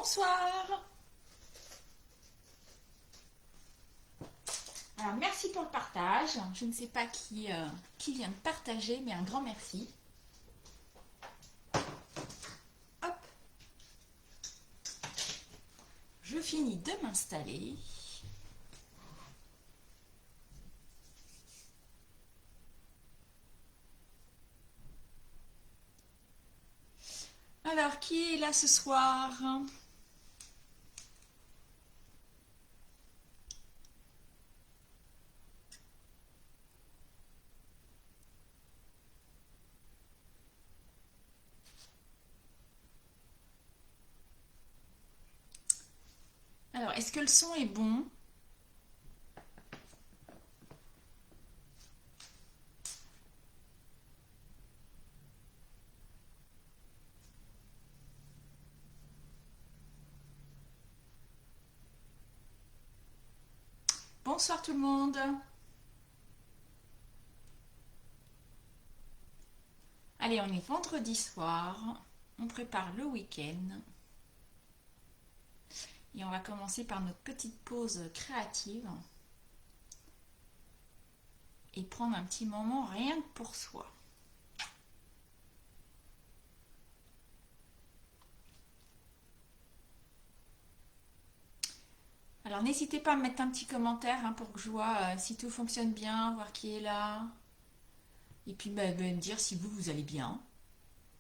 Bonsoir. Alors, merci pour le partage. Je ne sais pas qui vient de partager, mais un grand merci. Hop, je finis de m'installer. Alors, qui est là ce soir? Alors, est-ce que le son est bon? Bonsoir tout le monde. Allez, on est vendredi soir. On prépare le week-end. Et on va commencer par notre petite pause créative. Et prendre un petit moment rien que pour soi. Alors n'hésitez pas à me mettre un petit commentaire pour que je vois si tout fonctionne bien, voir qui est là. Et puis me dire si vous allez bien,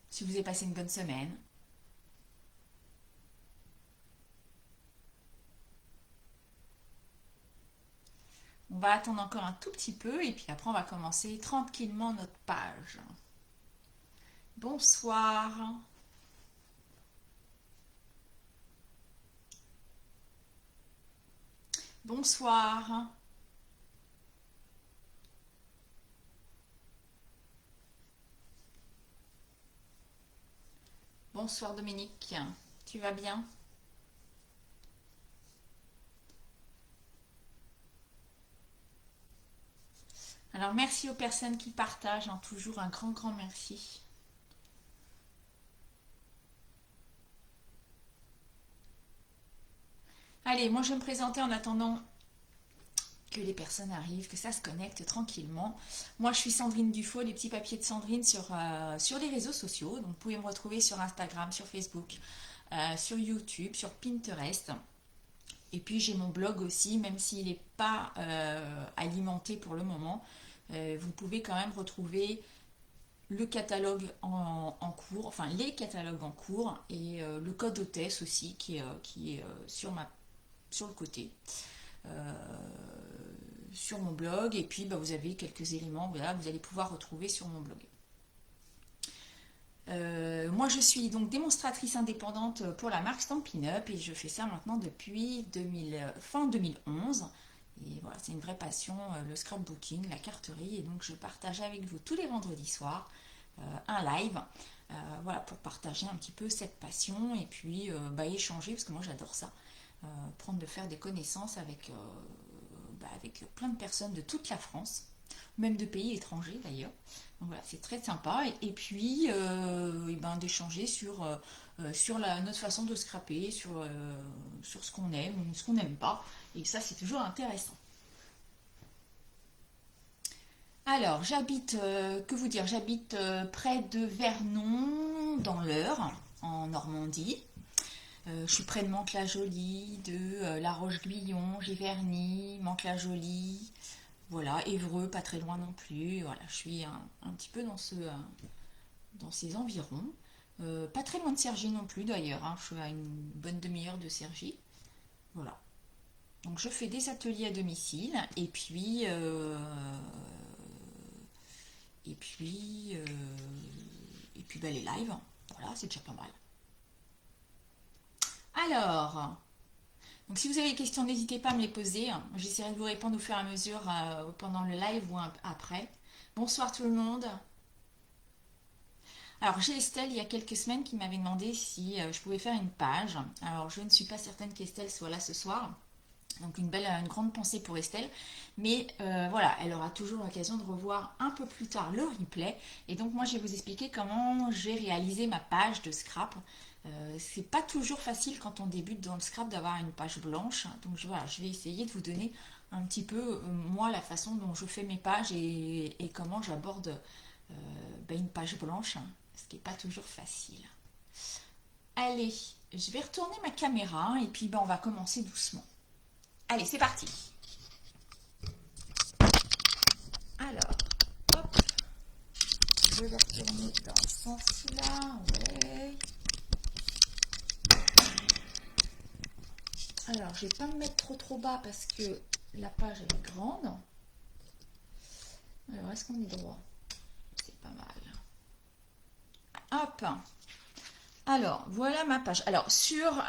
si vous avez passé une bonne semaine. On va attendre encore un tout petit peu et puis après on va commencer tranquillement notre page. Bonsoir. Bonsoir. Bonsoir Dominique. Tu vas bien? Alors merci aux personnes qui partagent, toujours un grand merci. Allez, moi je vais me présenter en attendant que les personnes arrivent, que ça se connecte tranquillement. Moi je suis Sandrine Dufaux, les petits papiers de Sandrine sur les réseaux sociaux. Donc vous pouvez me retrouver sur Instagram, sur Facebook, sur YouTube, sur Pinterest. Et puis j'ai mon blog aussi, même s'il n'est pas alimenté pour le moment. Vous pouvez quand même retrouver le catalogue en cours, enfin les catalogues en cours et le code hôtesse aussi qui est sur le côté. Sur mon blog et puis vous avez quelques éléments voilà, vous allez pouvoir retrouver sur mon blog. Moi je suis donc démonstratrice indépendante pour la marque Stampin' Up et je fais ça maintenant depuis fin 2011 et voilà, c'est une vraie passion, le scrapbooking, la carterie, et donc je partage avec vous tous les vendredis soirs un live voilà, pour partager un petit peu cette passion et puis échanger, parce que moi j'adore ça, faire des connaissances avec plein de personnes de toute la France, même de pays étrangers d'ailleurs. Donc voilà, c'est très sympa. Et puis, d'échanger sur notre façon de scraper, sur ce qu'on aime ou ce qu'on n'aime pas. Et ça, c'est toujours intéressant. Alors, que vous dire, j'habite près de Vernon, dans l'Eure, en Normandie. Je suis près de Mantes-la-Jolie, de La Roche-Guyon, Giverny, Mantes-la-Jolie, voilà, Évreux, pas très loin non plus. Voilà, je suis un petit peu dans ces environs. Pas très loin de Cergy non plus d'ailleurs, je suis à une bonne demi-heure de Cergy. Voilà. Donc je fais des ateliers à domicile et puis, euh, les lives. Voilà, c'est déjà pas mal. Alors, donc si vous avez des questions, n'hésitez pas à me les poser. J'essaierai de vous répondre au fur et à mesure pendant le live ou après. Bonsoir tout le monde. Alors j'ai Estelle il y a quelques semaines qui m'avait demandé si je pouvais faire une page. Alors je ne suis pas certaine qu'Estelle soit là ce soir. Donc une grande pensée pour Estelle. Mais voilà, elle aura toujours l'occasion de revoir un peu plus tard le replay. Et donc moi je vais vous expliquer comment j'ai réalisé ma page de scrap. C'est pas toujours facile quand on débute dans le scrap d'avoir une page blanche. Donc voilà, je vais essayer de vous donner un petit peu, moi, la façon dont je fais mes pages et comment j'aborde une page blanche, ce qui n'est pas toujours facile. Allez, je vais retourner ma caméra et puis on va commencer doucement. Allez, c'est parti. Alors, hop, je vais retourner dans ce sens-là, ouais. Alors, je vais pas me mettre trop bas parce que la page elle est grande. Alors, est-ce qu'on est droit? C'est pas mal. Hop. Alors, voilà ma page. Alors, sur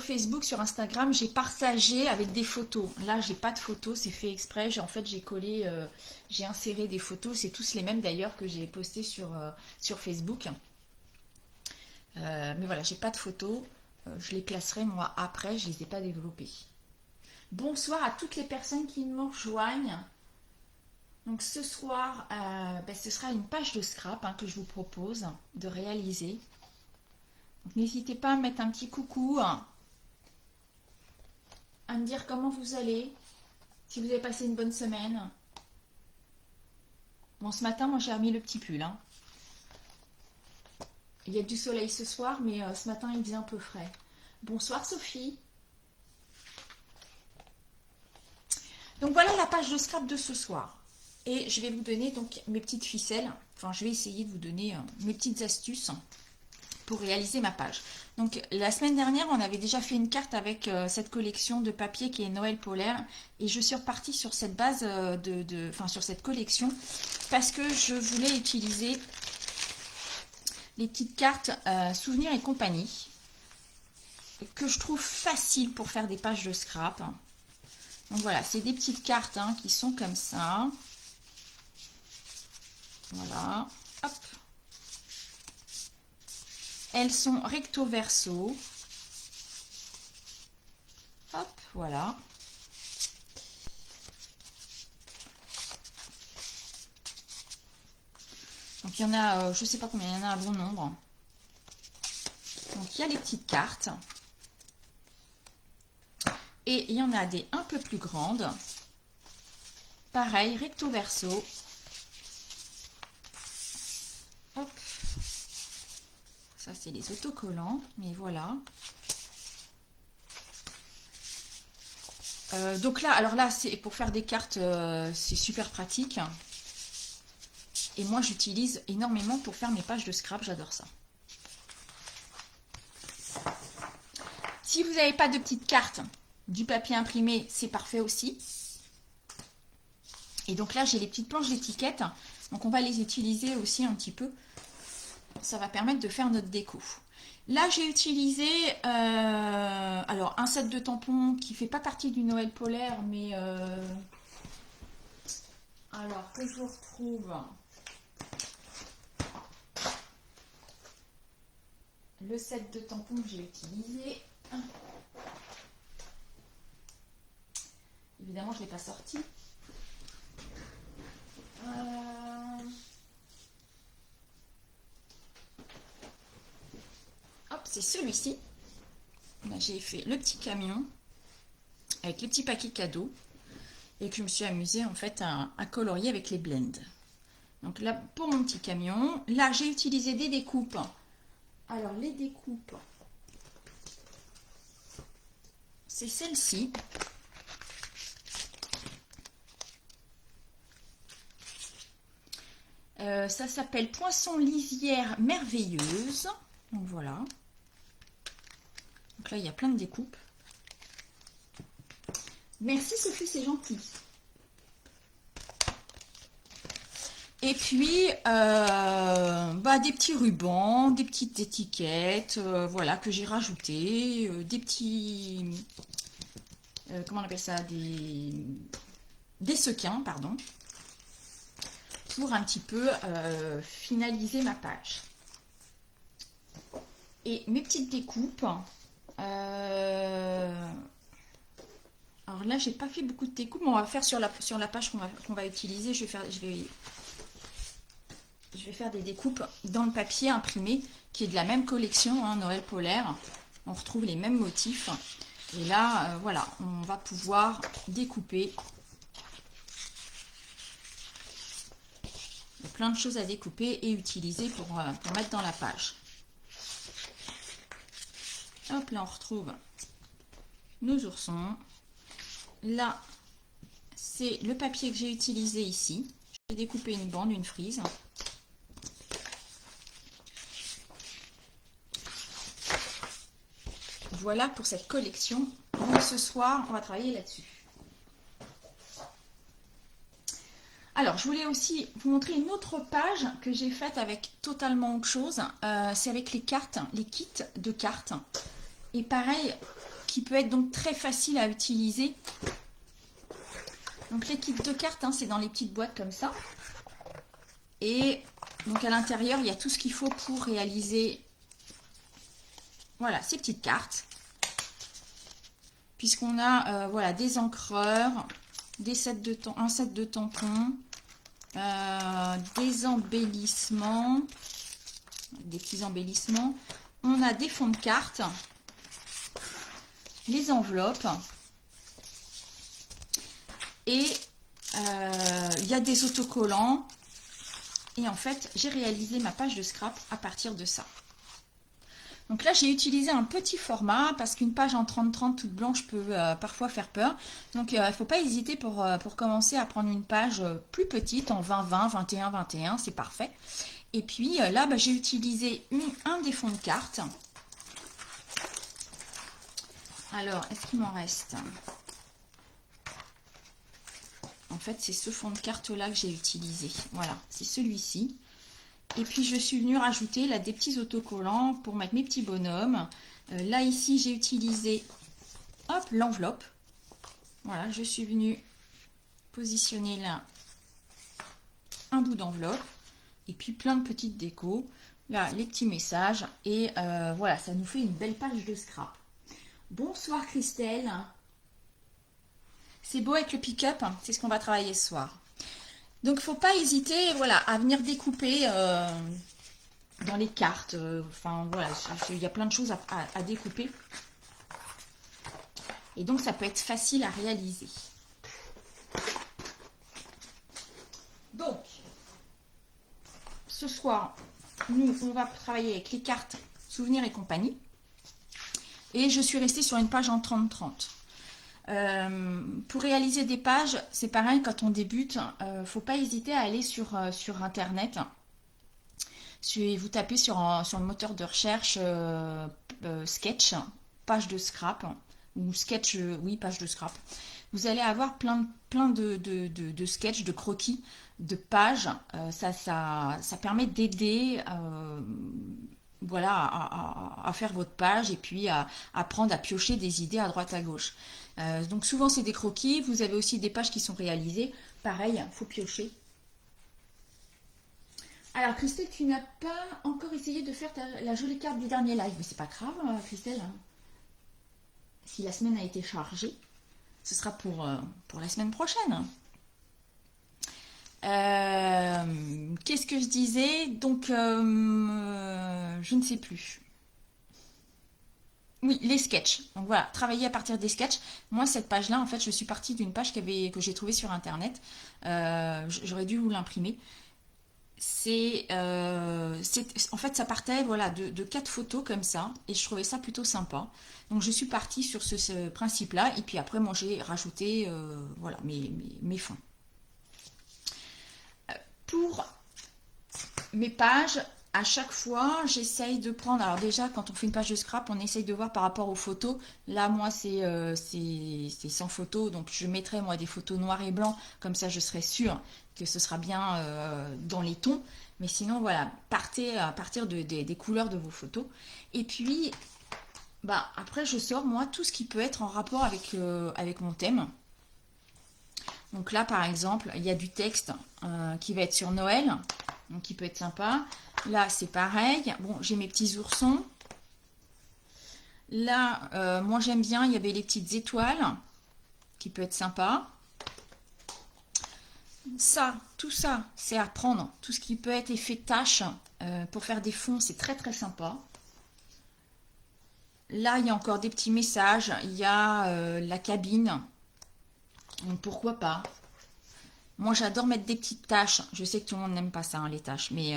Facebook, sur Instagram, j'ai partagé avec des photos. Là, j'ai pas de photos, c'est fait exprès. En fait, j'ai collé, j'ai inséré des photos. C'est tous les mêmes d'ailleurs que j'ai posté sur Facebook. Mais voilà, j'ai pas de photos. Je les placerai moi après, je les ai pas développées. Bonsoir à toutes les personnes qui me rejoignent. Donc ce soir, ce sera une page de scrap que je vous propose de réaliser. N'hésitez pas à mettre un petit coucou, à me dire comment vous allez, si vous avez passé une bonne semaine. Bon, ce matin, moi j'ai remis le petit pull. Il y a du soleil ce soir, mais ce matin il faisait un peu frais. Bonsoir Sophie. Donc voilà la page de scrap de ce soir. Et je vais vous donner donc mes petites ficelles. Enfin, je vais essayer de vous donner mes petites astuces pour réaliser ma page. Donc la semaine dernière, on avait déjà fait une carte avec cette collection de papier qui est Noël polaire. Et je suis repartie sur cette base sur cette collection parce que je voulais utiliser les petites cartes souvenirs et compagnie que je trouve facile pour faire des pages de scrap. Donc voilà, c'est des petites cartes qui sont comme ça. Voilà, hop. Elles sont recto verso. Hop, voilà. Donc il y en a, je ne sais pas combien, il y en a un bon nombre. Donc il y a les petites cartes. Et il y en a des un peu plus grandes. Pareil, recto verso. Hop. Ça, c'est les autocollants, mais voilà. Donc là, alors là, c'est pour faire des cartes, c'est super pratique. Et moi, j'utilise énormément pour faire mes pages de scrap, j'adore ça. Si vous n'avez pas de petites cartes, du papier imprimé, c'est parfait aussi. Et donc là, j'ai les petites planches d'étiquette. Donc on va les utiliser aussi un petit peu. Ça va permettre de faire notre déco. Là, j'ai utilisé alors un set de tampons qui ne fait pas partie du Noël polaire, mais alors que je retrouve le set de tampons que j'ai utilisé. Évidemment, je ne l'ai pas sorti. Hop, c'est celui-ci. J'ai fait le petit camion avec les petits paquets cadeaux et que je me suis amusée en fait à colorier avec les blends. Donc là, pour mon petit camion, là j'ai utilisé des découpes. Alors les découpes, c'est celle-ci. Ça s'appelle Poinçon lisière merveilleuse. Donc voilà. Donc là, il y a plein de découpes. Merci Sophie, c'est gentil. Et puis, des petits rubans, des petites étiquettes, voilà, que j'ai rajouté. Des petits... comment on appelle ça? Des sequins, pardon. Pour un petit peu finaliser ma page. Et mes petites découpes. Alors là, j'ai pas fait beaucoup de découpes, mais on va faire sur la page qu'on va utiliser. Je vais vais faire des découpes dans le papier imprimé qui est de la même collection, hein, Noël polaire. On retrouve les mêmes motifs. Et là, voilà, on va pouvoir découper. Il y a plein de choses à découper et utiliser pour mettre dans la page. Hop, là on retrouve nos oursons. Là, c'est le papier que j'ai utilisé ici. J'ai découpé une bande, une frise. Voilà pour cette collection. Donc ce soir, on va travailler là-dessus. Alors, je voulais aussi vous montrer une autre page que j'ai faite avec totalement autre chose. C'est avec les cartes, les kits de cartes. Et pareil, qui peut être donc très facile à utiliser. Donc les kits de cartes, hein, c'est dans les petites boîtes comme ça. Et donc à l'intérieur, il y a tout ce qu'il faut pour réaliser, voilà, ces petites cartes. Puisqu'on a voilà, des encreurs, un set de tampons, des embellissements, des petits embellissements. On a des fonds de cartes, les enveloppes. Et il y a des autocollants. Et en fait, j'ai réalisé ma page de scrap à partir de ça. Donc là, j'ai utilisé un petit format parce qu'une page en 30-30 toute blanche peut parfois faire peur. Donc, il ne faut pas hésiter pour commencer à prendre une page plus petite en 20-20, 21-21, c'est parfait. Et puis là, j'ai utilisé un des fonds de cartes. Alors, est-ce qu'il m'en reste ? En fait, c'est ce fond de carte-là que j'ai utilisé. Voilà, c'est celui-ci. Et puis, je suis venue rajouter là des petits autocollants pour mettre mes petits bonhommes. Là, ici, j'ai utilisé l'enveloppe. Voilà, je suis venue positionner là un bout d'enveloppe. Et puis, plein de petites décos. Là, les petits messages. Et voilà, ça nous fait une belle page de scrap. Bonsoir Christelle. C'est beau avec le pick-up, hein, c'est ce qu'on va travailler ce soir. Donc, il ne faut pas hésiter, voilà, à venir découper dans les cartes. Enfin, voilà, il y a plein de choses à découper. Et donc, ça peut être facile à réaliser. Donc, ce soir, nous, on va travailler avec les cartes souvenirs et compagnie. Et je suis restée sur une page en 30-30. Pour réaliser des pages, c'est pareil quand on débute, faut pas hésiter à aller sur internet. Vous tapez sur le moteur de recherche sketch, page de scrap, ou sketch, oui, page de scrap. Vous allez avoir plein de sketchs, de croquis, de pages. Ça permet d'aider voilà, à faire votre page et puis à apprendre à piocher des idées à droite à gauche. Donc souvent c'est des croquis, vous avez aussi des pages qui sont réalisées. Pareil, il faut piocher. Alors Christelle, tu n'as pas encore essayé de faire la jolie carte du dernier live. Mais c'est pas grave Christelle. Si la semaine a été chargée, ce sera pour la semaine prochaine. Qu'est-ce que je disais? Donc, je ne sais plus. Oui, les sketchs. Donc voilà, travailler à partir des sketchs. Moi, cette page-là, en fait, je suis partie d'une page que j'ai trouvée sur Internet. J'aurais dû vous l'imprimer. En fait, ça partait voilà, de 4 photos comme ça. Et je trouvais ça plutôt sympa. Donc, je suis partie sur ce principe-là. Et puis après, moi, j'ai rajouté voilà, mes fonds. Pour mes pages, à chaque fois, j'essaye de prendre... Alors déjà, quand on fait une page de scrap, on essaye de voir par rapport aux photos. Là, moi, c'est sans photos. Donc, je mettrai, moi, des photos noires et blancs. Comme ça, je serai sûre que ce sera bien dans les tons. Mais sinon, voilà, partez à partir des couleurs de vos photos. Et puis, après, je sors, moi, tout ce qui peut être en rapport avec mon thème. Donc là, par exemple, il y a du texte qui va être sur Noël, donc qui peut être sympa. Là, c'est pareil. Bon, j'ai mes petits oursons. Là, moi, j'aime bien, il y avait les petites étoiles, qui peut être sympa. Ça, tout ça, c'est à prendre. Tout ce qui peut être effet tache pour faire des fonds, c'est très très sympa. Là, il y a encore des petits messages. Il y a la cabine. Donc pourquoi pas. Moi, j'adore mettre des petites taches. Je sais que tout le monde n'aime pas ça, hein, les taches. Mais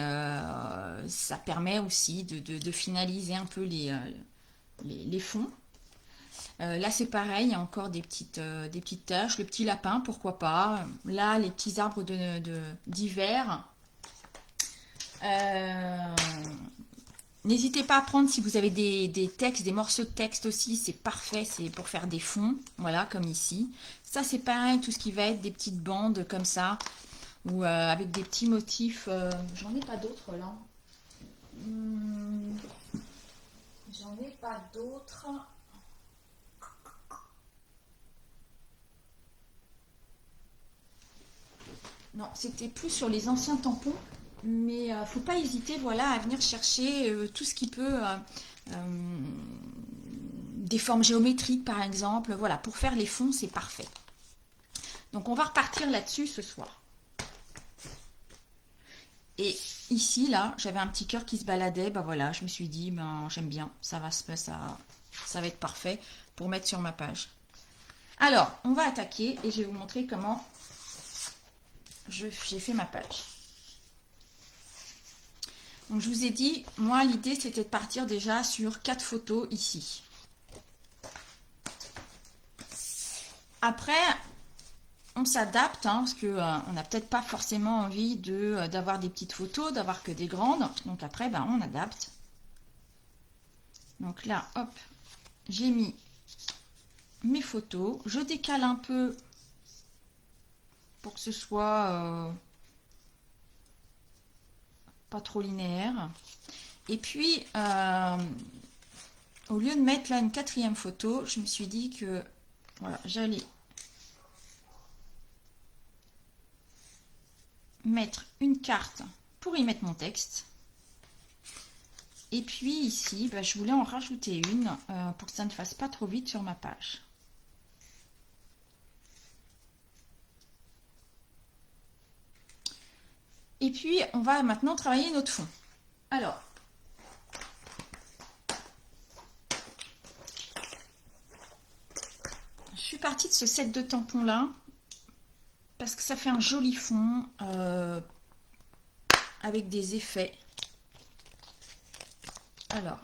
ça permet aussi de finaliser un peu les fonds. Là, c'est pareil. Il y a encore des petites taches. Le petit lapin, pourquoi pas. Là, les petits arbres d'hiver. Euh, N'hésitez pas à prendre si vous avez des textes, des morceaux de texte aussi, c'est parfait, c'est pour faire des fonds, voilà, comme ici. Ça, c'est pareil, tout ce qui va être des petites bandes comme ça, ou avec des petits motifs. J'en ai pas d'autres là. Hmm, J'en ai pas d'autres. Non, c'était plus sur les anciens tampons. Mais faut pas hésiter, voilà, à venir chercher tout ce qui peut, des formes géométriques par exemple. Voilà, pour faire les fonds, c'est parfait. Donc on va repartir là-dessus ce soir. Et ici, là, j'avais un petit cœur qui se baladait. Bah voilà, je me suis dit, ben j'aime bien, ça va être parfait pour mettre sur ma page. Alors, on va attaquer et je vais vous montrer comment j'ai fait ma page. Donc je vous ai dit, moi l'idée c'était de partir déjà sur 4 photos ici. Après, on s'adapte, hein, parce que on n'a peut-être pas forcément envie d'avoir des petites photos, d'avoir que des grandes. Donc après, ben, on adapte. Donc là, hop, j'ai mis mes photos. Je décale un peu pour que ce soit pas trop linéaire. Et puis, au lieu de mettre là une 4e photo, je me suis dit que voilà, j'allais mettre une carte pour y mettre mon texte. Et puis ici, bah, je voulais en rajouter une pour que ça ne fasse pas trop vite sur ma page. Et puis, on va maintenant travailler notre fond. Alors, je suis partie de ce set de tampons là parce que ça fait un joli fond avec des effets. Alors,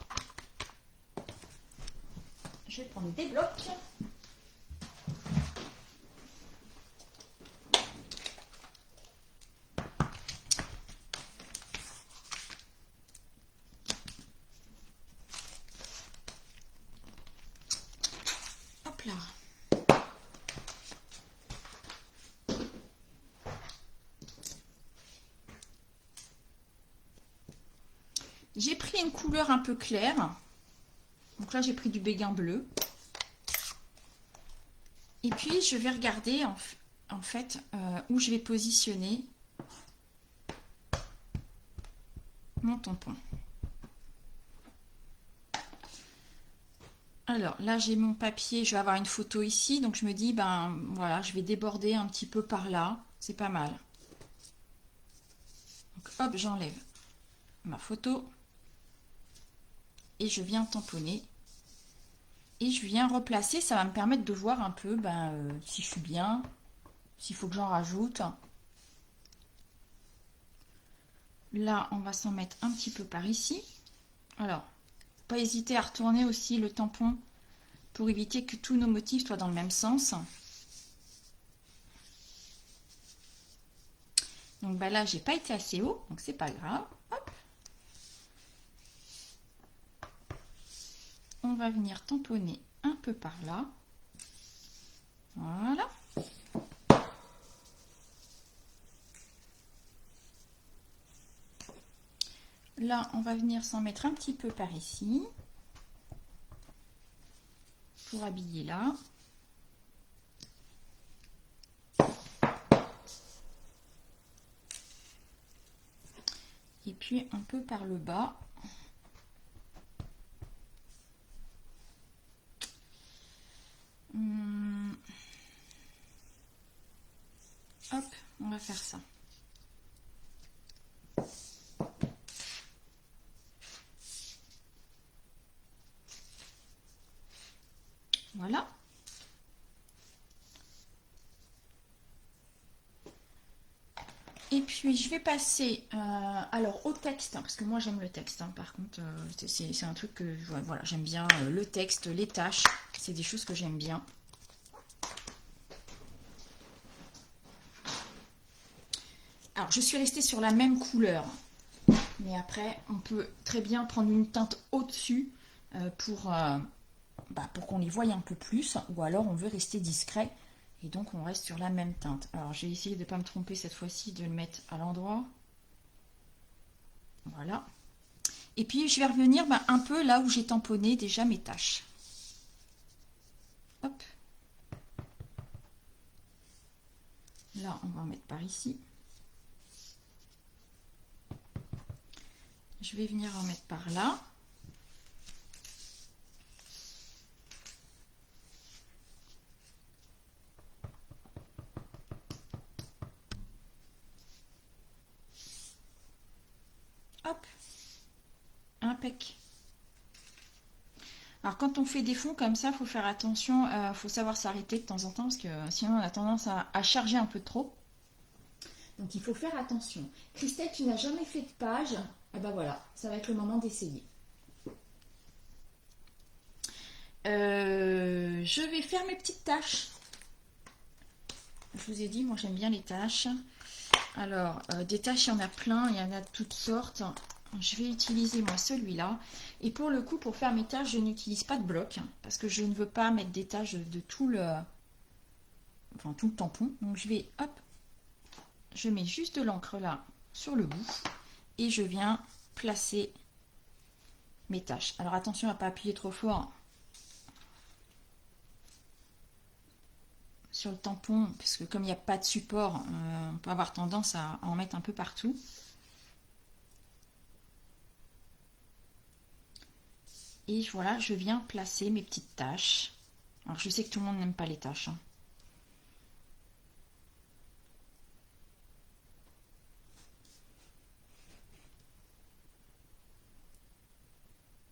je vais prendre des blocs. Hop là. J'ai pris une couleur un peu claire. Donc là, j'ai pris du béguin bleu. Et puis, je vais regarder en fait où je vais positionner mon tampon. Alors là, j'ai mon papier, je vais avoir une photo ici, donc je me dis, ben voilà, je vais déborder un petit peu par là, c'est pas mal. Donc hop, j'enlève ma photo et je viens tamponner. Et je viens replacer, ça va me permettre de voir un peu si je suis bien, s'il faut que j'en rajoute. Là, on va s'en mettre un petit peu par ici. Alors, pas hésiter à retourner aussi le tampon pour éviter que tous nos motifs soient dans le même sens. Donc là, j'ai pas été assez haut, donc c'est pas grave. Hop. On va venir tamponner un peu par là. Voilà. Là, on va venir s'en mettre un petit peu par ici. Pour habiller là. Et puis un peu par le bas. Hop, On va faire ça. Voilà. Et puis je vais passer alors au texte, hein, parce que moi j'aime le texte, hein, par contre c'est un truc que voilà, j'aime bien le texte, les tâches, c'est des choses que j'aime bien. Alors je suis restée sur la même couleur, mais après on peut très bien prendre une teinte au-dessus pour qu'on les voie un peu plus, ou alors on veut rester discret. Et donc on reste sur la même teinte. Alors j'ai essayé de ne pas me tromper cette fois-ci, de le mettre à l'endroit. Voilà. Et puis je vais revenir un peu là où j'ai tamponné déjà mes tâches. Hop. Là on va en mettre par ici. Je vais venir en mettre par là. Hop. Impec. Alors quand on fait des fonds comme ça, il faut faire attention, il faut savoir s'arrêter de temps en temps, parce que sinon on a tendance à charger un peu trop. Donc il faut faire attention. Christelle, tu n'as jamais fait de page? Eh ben voilà, ça va être le moment d'essayer. Je vais faire mes petites tâches. Je vous ai dit, moi j'aime bien les tâches. Alors, des tâches, il y en a plein, il y en a de toutes sortes. Je vais utiliser moi celui-là. Et pour le coup, pour faire mes tâches, je n'utilise pas de bloc, parce que je ne veux pas mettre des tâches de tout le tampon. Donc je vais, hop, je mets juste de l'encre là sur le bout et je viens placer mes tâches. Alors attention à ne pas appuyer trop fort sur le tampon, parce que comme il n'y a pas de support, on peut avoir tendance à en mettre un peu partout. Et voilà, je viens placer mes petites tâches. Alors je sais que tout le monde n'aime pas les tâches, hein.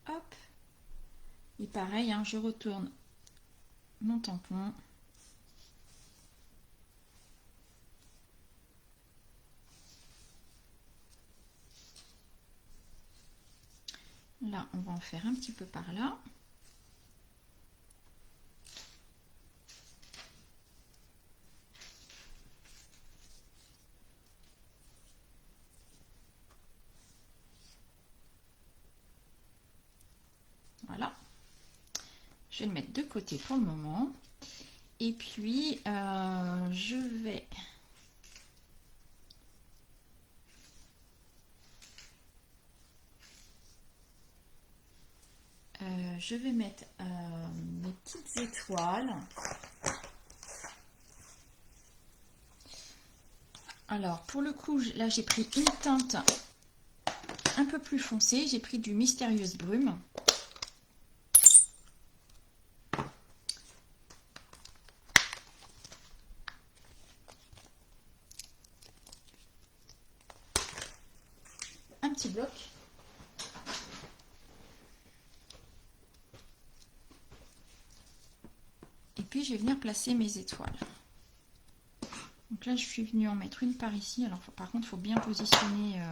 Hop. Et pareil, hein, je retourne mon tampon. Là, on va en faire un petit peu par là. Voilà. Je vais le mettre de côté pour le moment. Et puis, je vais... mettre mes petites étoiles. Alors, pour le coup, là, j'ai pris une teinte un peu plus foncée. J'ai pris du Mystérieuse Brume. Un petit bloc. Et puis, je vais venir placer mes étoiles. Donc là, je suis venue en mettre une par ici. Alors, par contre, il faut bien positionner...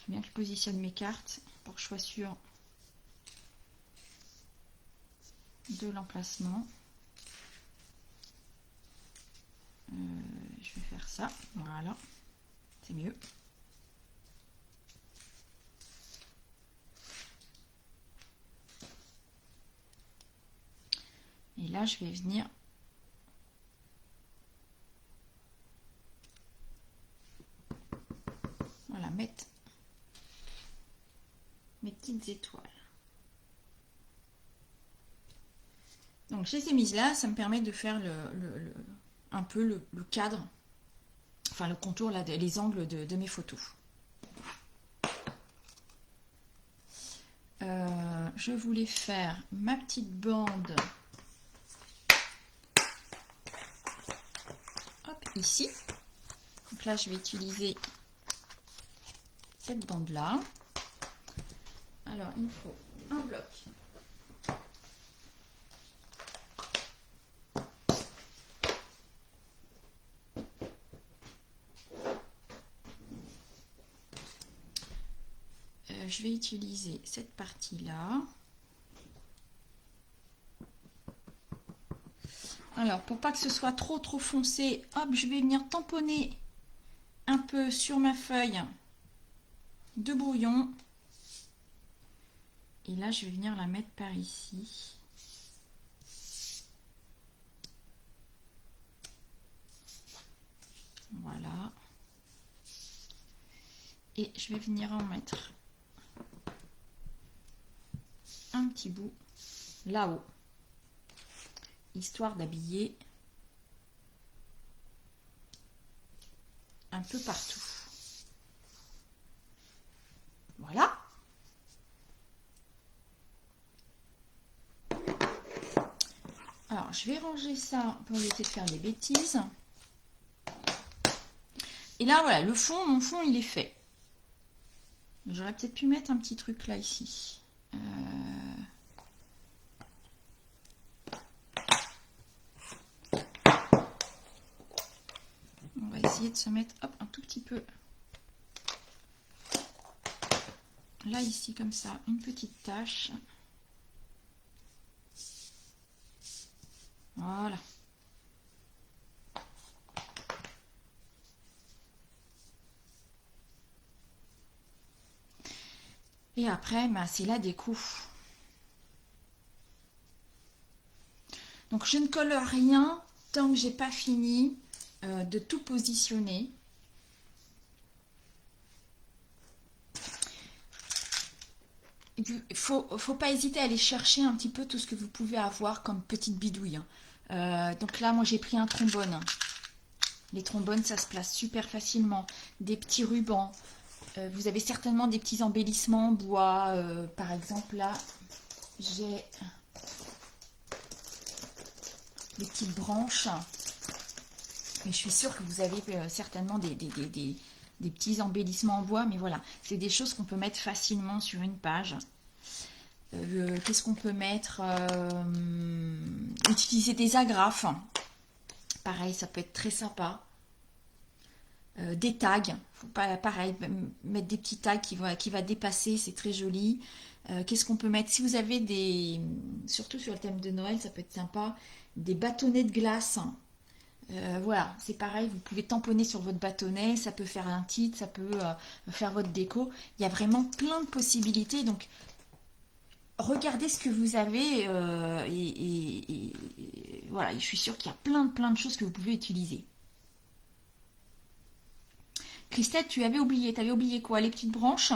bien que je positionne mes cartes pour que je sois sûre de l'emplacement. Je vais faire ça, voilà, c'est mieux. Et là, je vais venir voilà, mettre mes petites étoiles. Donc, je les ai mises là, ça me permet de faire un peu le cadre, enfin le contour, là, les angles de mes photos. Je voulais faire ma petite bande. Hop. ici. Donc là, je vais utiliser cette bande-là. Alors, il me faut un bloc. Je vais utiliser cette partie-là. Alors, pour pas que ce soit trop foncé, hop, je vais venir tamponner un peu sur ma feuille de brouillon. Et là, je vais venir la mettre par ici. Voilà. Et je vais venir en mettre un petit bout là-haut, histoire d'habiller un peu partout. Voilà. Alors, je vais ranger ça pour éviter de faire des bêtises. Et là, voilà, le fond, mon fond, il est fait. J'aurais peut-être pu mettre un petit truc là, ici. On va essayer de se mettre, hop, un tout petit peu. Là, ici, comme ça, une petite tache. Voilà. Et après, bah, c'est la déco. Donc, je ne colle rien tant que j'ai pas fini de tout positionner. Il faut pas hésiter à aller chercher un petit peu tout ce que vous pouvez avoir comme petite bidouille. Donc là, moi, j'ai pris un trombone. Les trombones, ça se place super facilement. Des petits rubans. Vous avez certainement des petits embellissements en bois. Par exemple, là, j'ai des petites branches. Mais je suis sûre que vous avez certainement des petits embellissements en bois. Mais voilà, c'est des choses qu'on peut mettre facilement sur une page. Qu'est-ce qu'on peut mettre utiliser des agrafes. Pareil, ça peut être très sympa. Des tags, faut pas, pareil, mettre des petits tags qui va dépasser, c'est très joli. Qu'est-ce qu'on peut mettre? Si vous avez des, surtout sur le thème de Noël, ça peut être sympa, des bâtonnets de glace. Voilà, c'est pareil, vous pouvez tamponner sur votre bâtonnet, ça peut faire un titre, ça peut faire votre déco. Il y a vraiment plein de possibilités, donc regardez ce que vous avez et voilà, je suis sûre qu'il y a plein de choses que vous pouvez utiliser. Christelle, tu avais oublié quoi? Les petites branches?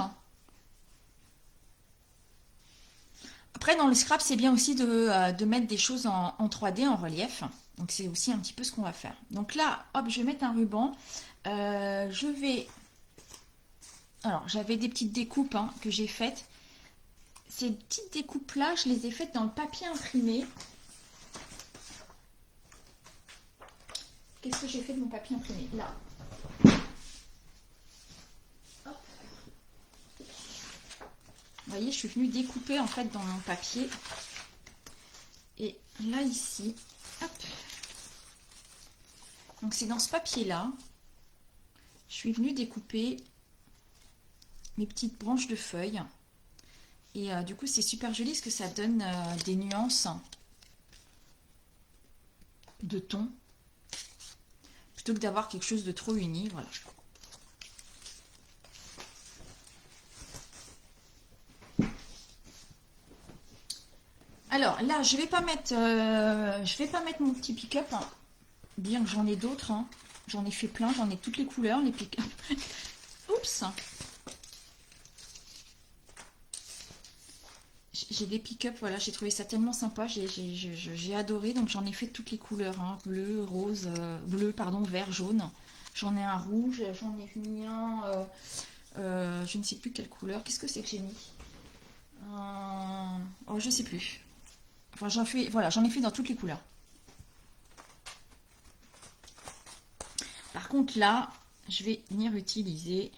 Après, dans le scrap, c'est bien aussi de mettre des choses en 3D, en relief. Donc, c'est aussi un petit peu ce qu'on va faire. Donc là, hop, je vais mettre un ruban. Je vais... Alors, j'avais des petites découpes que j'ai faites. Ces petites découpes-là, je les ai faites dans le papier imprimé. Qu'est-ce que j'ai fait de mon papier imprimé? Là. Vous voyez, je suis venue découper en fait dans mon papier. Et là, ici, hop. Donc, c'est dans ce papier-là. Je suis venue découper mes petites branches de feuilles. Et du coup, c'est super joli parce que ça donne des nuances de ton. Plutôt que d'avoir quelque chose de trop uni, voilà. Alors là, je vais pas mettre mon petit pick-up, bien que j'en ai d'autres. J'en ai fait plein, j'en ai toutes les couleurs, les pick-up. Oups. J'ai des pick-up, voilà, j'ai trouvé ça tellement sympa, j'ai adoré, donc j'en ai fait toutes les couleurs, bleu, rose, bleu, pardon, vert, jaune. J'en ai un rouge, j'en ai mis un, je ne sais plus quelle couleur. Qu'est-ce que c'est que j'ai mis? Oh, je sais plus. Enfin, j'en ai fait dans toutes les couleurs. Par contre, là, je vais venir utiliser...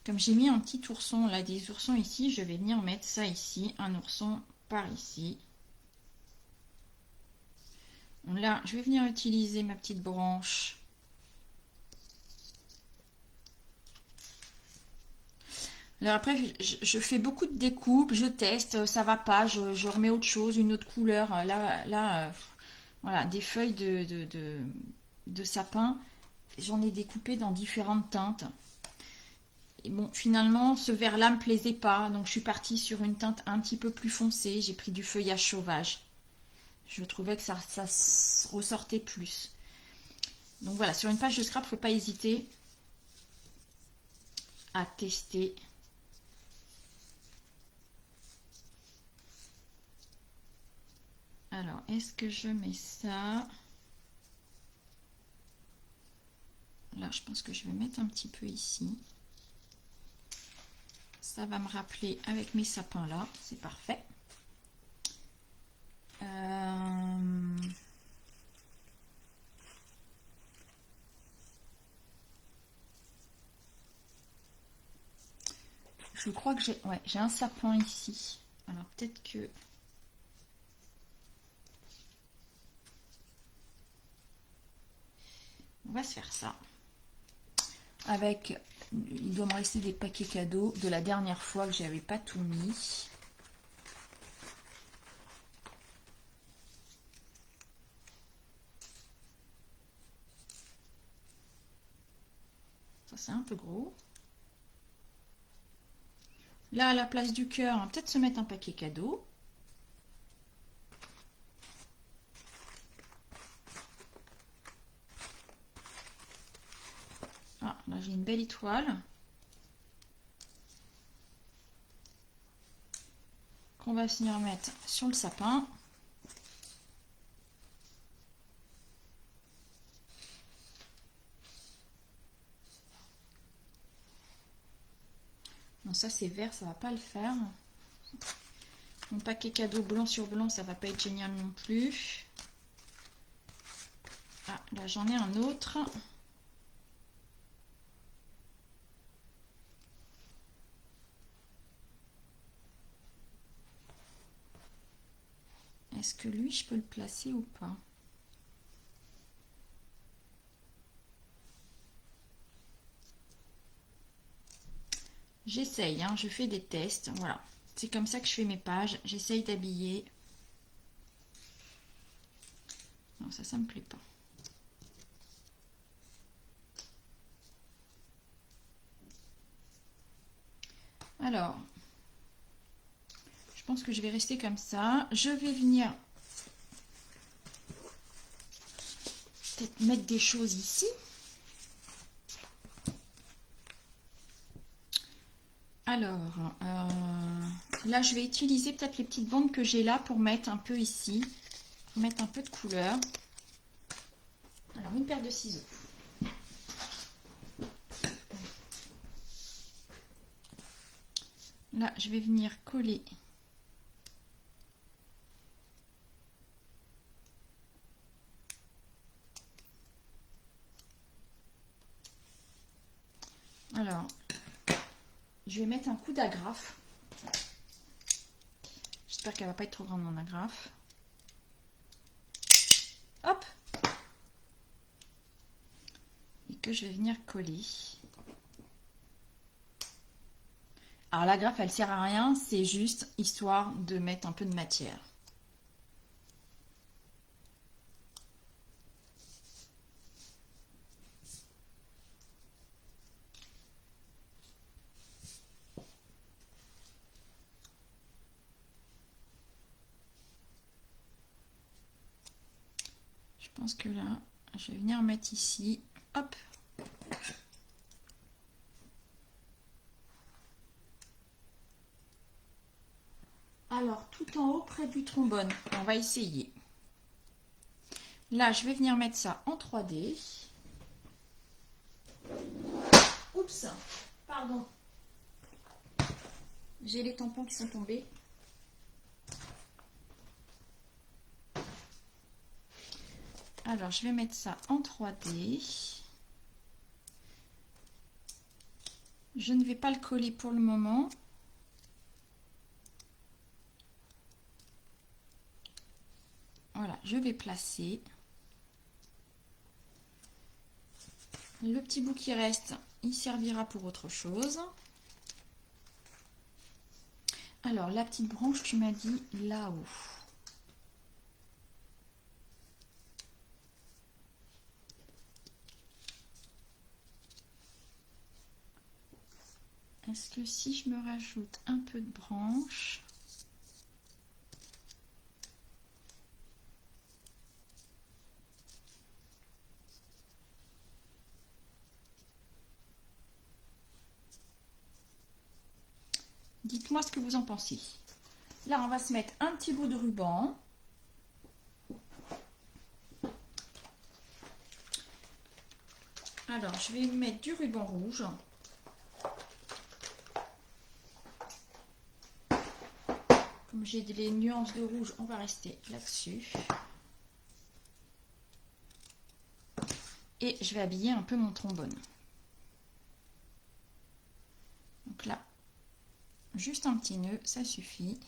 Comme j'ai mis un petit ourson, là, des oursons ici, je vais venir mettre ça ici, un ourson par ici. Là, je vais venir utiliser ma petite branche. Alors après, je fais beaucoup de découpes, je teste, ça va pas, je remets autre chose, une autre couleur. Voilà, des feuilles de sapin, j'en ai découpé dans différentes teintes. Et bon, finalement, ce vert-là me plaisait pas, donc je suis partie sur une teinte un petit peu plus foncée. J'ai pris du feuillage sauvage. Je trouvais que ça ressortait plus. Donc voilà, sur une page de scrap, il ne faut pas hésiter à tester. Alors, est-ce que je mets ça? Là, je pense que je vais mettre un petit peu ici. Ça va me rappeler avec mes sapins là, c'est parfait. Je crois que j'ai un sapin ici. Alors peut-être que... On va se faire ça. Avec... Il doit me rester des paquets cadeaux de la dernière fois que j'avais pas tout mis. Ça c'est un peu gros. Là, à la place du cœur, on va peut-être se mettre un paquet cadeau. Ah, là j'ai une belle étoile. Qu'on va venir mettre sur le sapin. Non, ça c'est vert, ça va pas le faire. Mon paquet cadeau blanc sur blanc, ça va pas être génial non plus. Ah, là j'en ai un autre. Est-ce que lui, je peux le placer ou pas? J'essaye, hein, je fais des tests. Voilà, c'est comme ça que je fais mes pages. J'essaye d'habiller. Non, ça me plaît pas. Alors, je pense que je vais rester comme ça. Je vais venir peut-être mettre des choses ici. Alors, là, je vais utiliser peut-être les petites bandes que j'ai là pour mettre un peu ici. Mettre un peu de couleur. Alors, une paire de ciseaux. Là, je vais venir coller. Alors, je vais mettre un coup d'agrafe. J'espère qu'elle va pas être trop grande mon agrafe. Hop! Et que je vais venir coller. Alors l'agrafe, elle sert à rien, c'est juste histoire de mettre un peu de matière. Je pense que là, je vais venir mettre ici. Hop! Alors, tout en haut, près du trombone. On va essayer. Là, je vais venir mettre ça en 3D. Oups! Pardon. J'ai les tampons qui sont tombés. Alors, je vais mettre ça en 3D. Je ne vais pas le coller pour le moment. Voilà, je vais placer. Le petit bout qui reste, il servira pour autre chose. Alors, la petite branche, tu m'as dit là-haut. Est-ce que si je me rajoute un peu de branche, dites-moi ce que vous en pensez. Là, on va se mettre un petit bout de ruban. Alors, je vais mettre du ruban rouge. Comme j'ai des nuances de rouge, on va rester là-dessus. Et je vais habiller un peu mon trombone. Donc là, juste un petit nœud, ça suffit.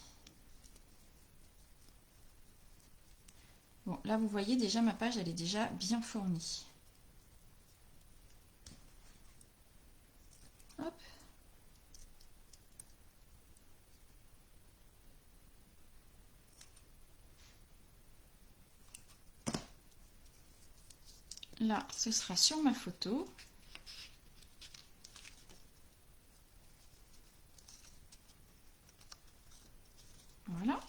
Bon, là, vous voyez déjà, ma page, elle est déjà bien fournie. Hop. Là, ce sera sur ma photo. Voilà.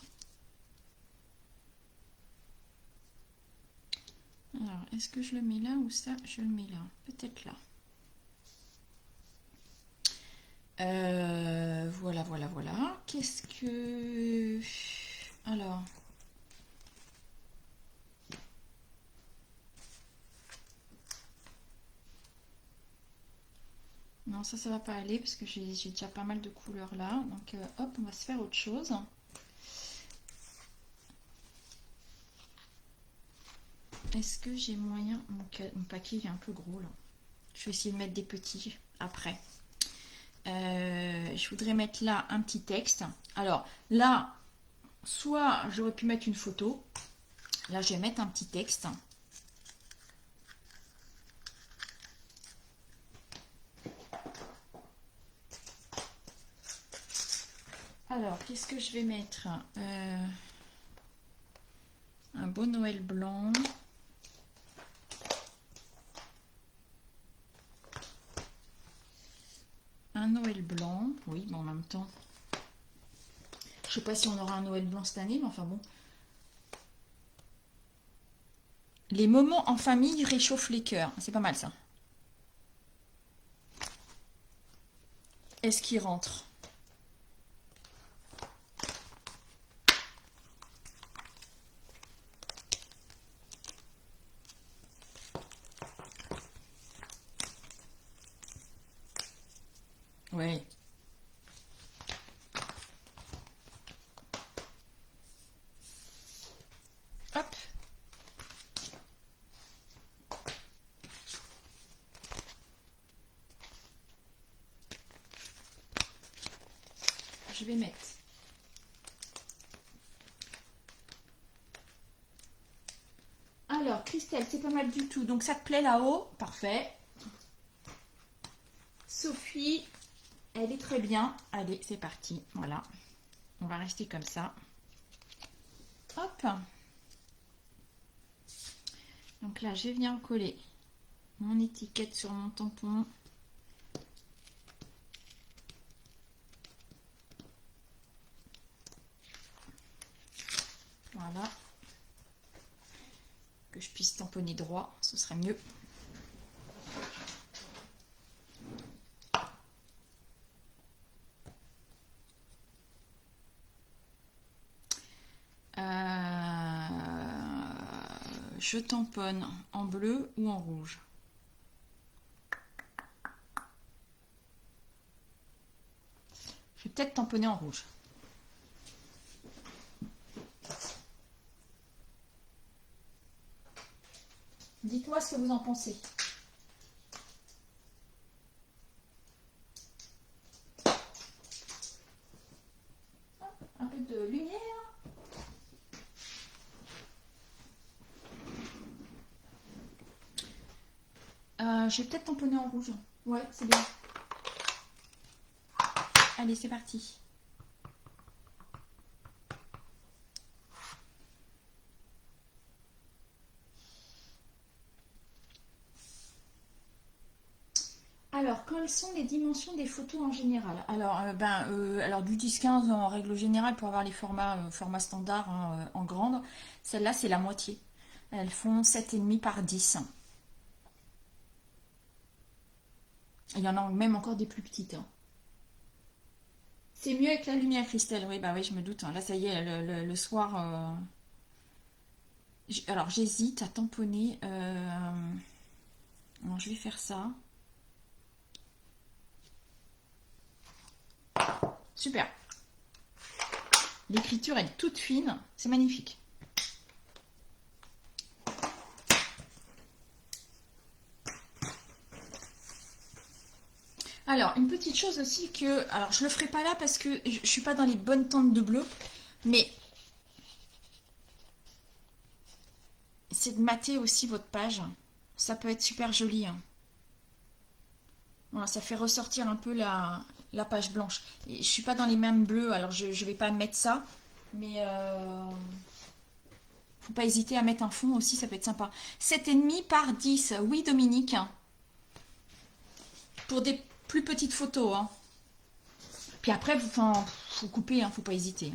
Alors, est-ce que je le mets là ou ça? Je le mets là. Peut-être là. Voilà, voilà, voilà. Qu'est-ce que... Alors... Non, ça va pas aller parce que j'ai déjà pas mal de couleurs là. Donc, hop, on va se faire autre chose. Est-ce que j'ai moyen... Mon paquet il est un peu gros là. Je vais essayer de mettre des petits après. Je voudrais mettre là un petit texte. Alors là, soit j'aurais pu mettre une photo. Là, je vais mettre un petit texte. Alors, qu'est-ce que je vais mettre? Un beau Noël blanc. Un Noël blanc. Oui, mais en même temps... Je sais pas si on aura un Noël blanc cette année, mais enfin bon. Les moments en famille réchauffent les cœurs. C'est pas mal ça. Est-ce qu'il rentre? Oui. Hop. Je vais mettre. Alors, Christelle, c'est pas mal du tout. Donc, ça te plaît là-haut? Parfait. Sophie, elle est très bien. Allez, c'est parti. Voilà. On va rester comme ça. Hop. Donc là, je viens coller mon étiquette sur mon tampon. Voilà. Que je puisse tamponner droit, ce serait mieux. Je tamponne en bleu ou en rouge. Je vais peut-être tamponner en rouge. Dites-moi ce que vous en pensez. Un peu de lumière. Je vais peut-être tamponner en rouge. Ouais, c'est bien. Allez, c'est parti. Alors, quelles sont les dimensions des photos en général? Alors, alors du 10-15 en règle générale pour avoir les formats standards hein, en grande. Celle-là, c'est la moitié. Elles font 7,5 par 10. Il y en a même encore des plus petites. Hein. C'est mieux avec la lumière, Christelle. Oui, bah oui, je me doute. Hein. Là, ça y est, le soir. Alors, j'hésite à tamponner. Non, je vais faire ça. Super. L'écriture est toute fine. C'est magnifique. Alors, une petite chose aussi que... Alors, je le ferai pas là parce que je suis pas dans les bonnes teintes de bleu. Mais c'est de mater aussi votre page. Ça peut être super joli. Hein. Voilà, ça fait ressortir un peu la page blanche. Et je suis pas dans les mêmes bleus, alors je vais pas mettre ça. Mais faut pas hésiter à mettre un fond aussi, ça peut être sympa. 7,5 par 10. Oui, Dominique. Pour des plus petites photos. Hein. Puis après, faut couper, hein, faut pas hésiter.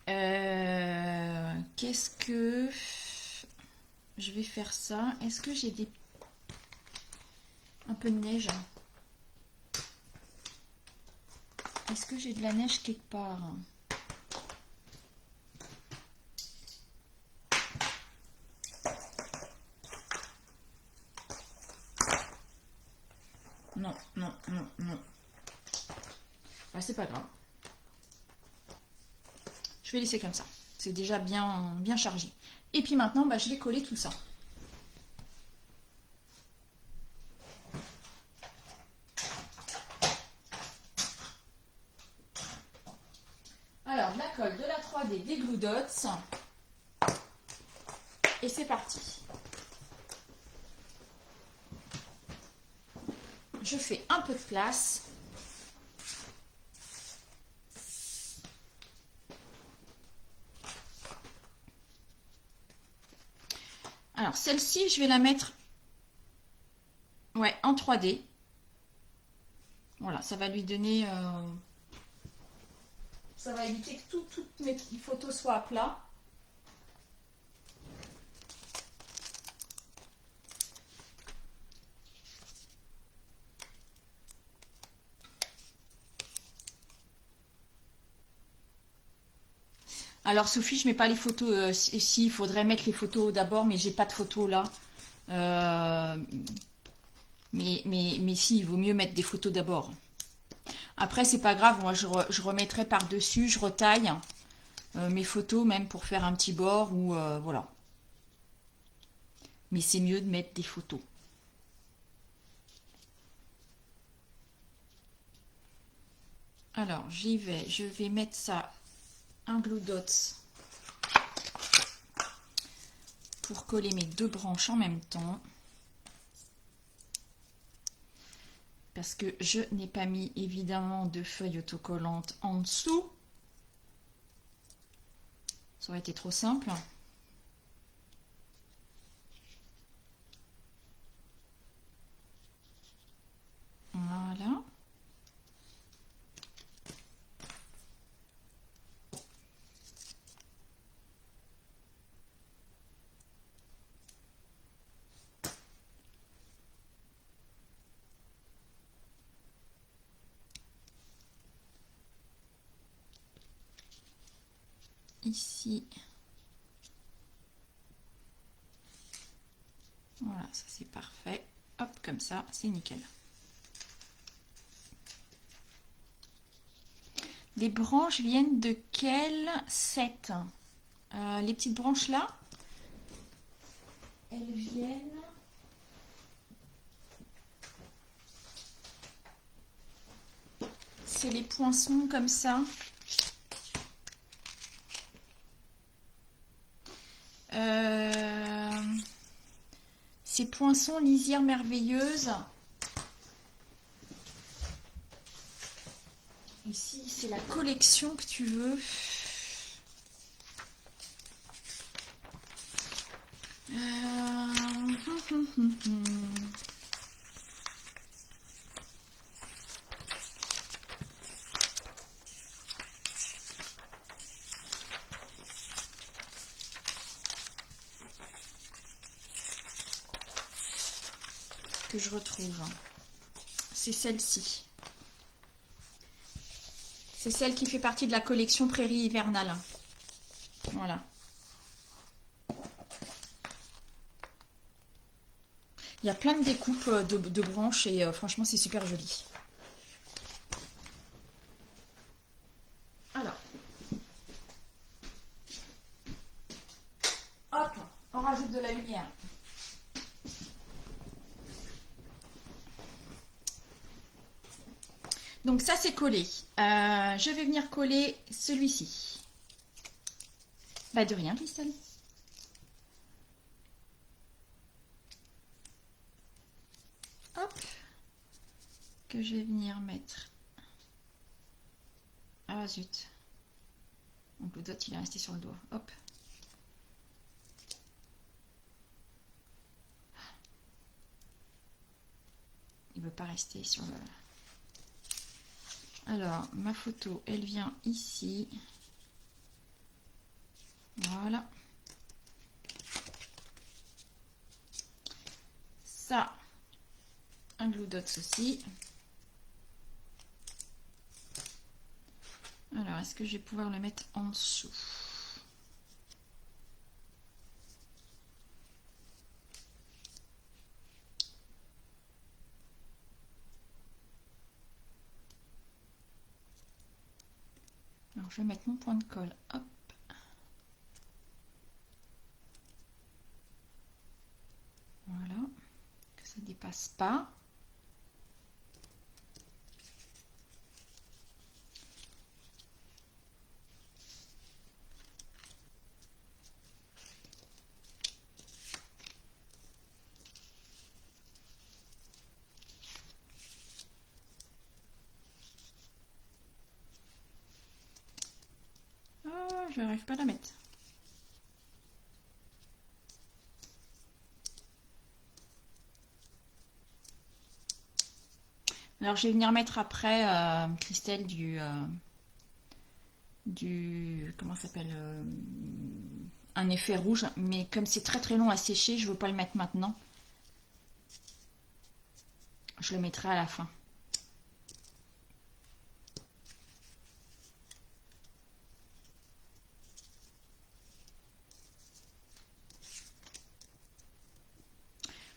Hein. Qu'est-ce que... Je vais faire ça. Est-ce que j'ai un peu de neige? Est-ce que j'ai de la neige quelque part? Non, non, non, non. Ah, c'est pas grave. Je vais laisser comme ça. C'est déjà bien chargé. Et puis maintenant, bah, je vais coller tout ça. Alors, de la colle, de la 3D, des Glue Dots. Et c'est parti. Je fais un peu de place. Alors, celle-ci, je vais la mettre en 3D. Voilà, ça va lui donner... ça va éviter que toutes mes photos soient à plat. Alors Sophie, je mets pas les photos. Si, il faudrait mettre les photos d'abord, mais j'ai pas de photos là. Mais si, il vaut mieux mettre des photos d'abord. Après, c'est pas grave, moi je remettrai par-dessus, je retaille mes photos même pour faire un petit bord ou voilà. Mais c'est mieux de mettre des photos. Alors, j'y vais. Je vais mettre ça, un Glue Dots, pour coller mes deux branches en même temps. Parce que je n'ai pas mis évidemment de feuilles autocollantes en dessous. Ça aurait été trop simple. Voilà. Ici. Voilà, ça c'est parfait. Hop, comme ça, c'est nickel. Les branches viennent de quel set? Les petites branches là, elles viennent... C'est les poinçons comme ça. Ces poinçons lisière merveilleuse. Ici, c'est la collection que tu veux. Que je retrouve. C'est celle-ci. C'est celle qui fait partie de la collection Prairie hivernale. Voilà. Il y a plein de découpes de branches et franchement, c'est super joli. Alors. Hop, on rajoute de la lumière. Donc ça, c'est collé. Je vais venir coller celui-ci. Bah de rien, Christelle. Hop. Que je vais venir mettre. Ah zut. Donc le dot, il est resté sur le doigt. Hop. Il ne veut pas rester sur le... Alors, ma photo, elle vient ici. Voilà. Ça, un glue dots aussi. Alors, est-ce que je vais pouvoir le mettre en dessous? Alors, je vais mettre mon point de colle. Hop. Voilà. Que ça ne dépasse pas. Ah, je n'arrive pas à la mettre. Alors, je vais venir mettre après, Christelle, comment ça s'appelle, un effet rouge. Mais comme c'est très très long à sécher, je ne veux pas le mettre maintenant. Je le mettrai à la fin.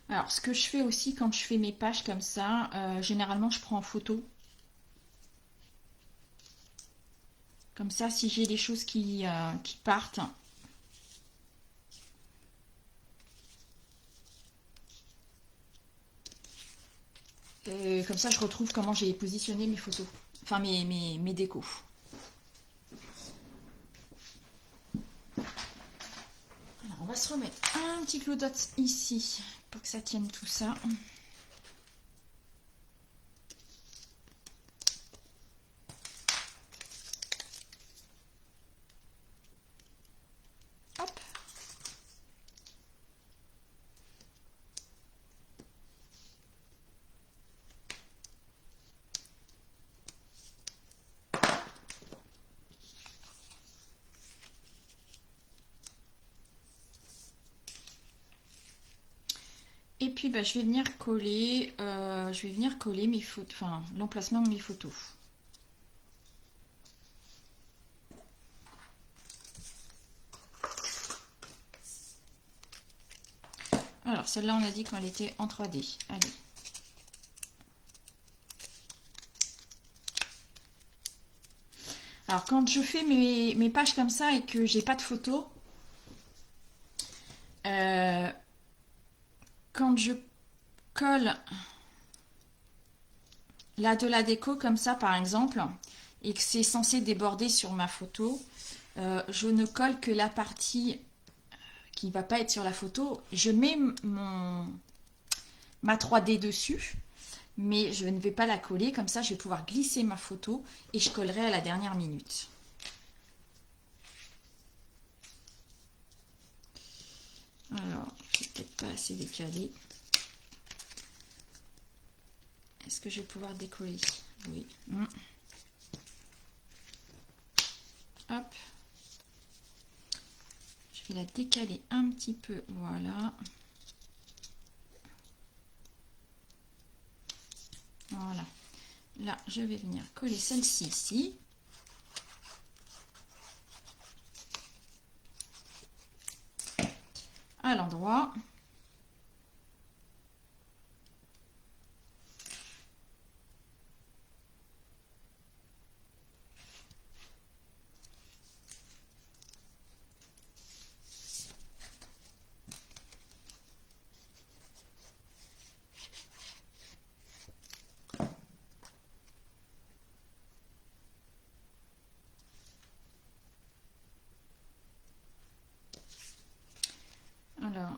Alors, ce que je fais aussi quand je fais mes pages comme ça, généralement, je prends en photo. Comme ça, si j'ai des choses qui partent. Et comme ça, je retrouve comment j'ai positionné mes photos. Enfin, mes décos. Alors, on va se remettre un petit glue dot ici pour que ça tienne tout ça. Hop. Et puis bah, je vais venir coller mes photos, enfin l'emplacement de mes photos. Alors celle-là on a dit qu'elle était en 3D. Allez. Alors quand je fais mes pages comme ça et que j'ai pas de photos, Quand je colle là de la déco comme ça par exemple, et que c'est censé déborder sur ma photo, je ne colle que la partie qui ne va pas être sur la photo. Je mets ma 3D dessus, mais je ne vais pas la coller. Comme ça, je vais pouvoir glisser ma photo et je collerai à la dernière minute. Alors, c'est peut-être pas assez décalé. Est-ce que je vais pouvoir décoller? Oui. Hop. Je vais la décaler un petit peu. Voilà. Voilà. Là, je vais venir coller celle-ci ici. À l'endroit. Alors,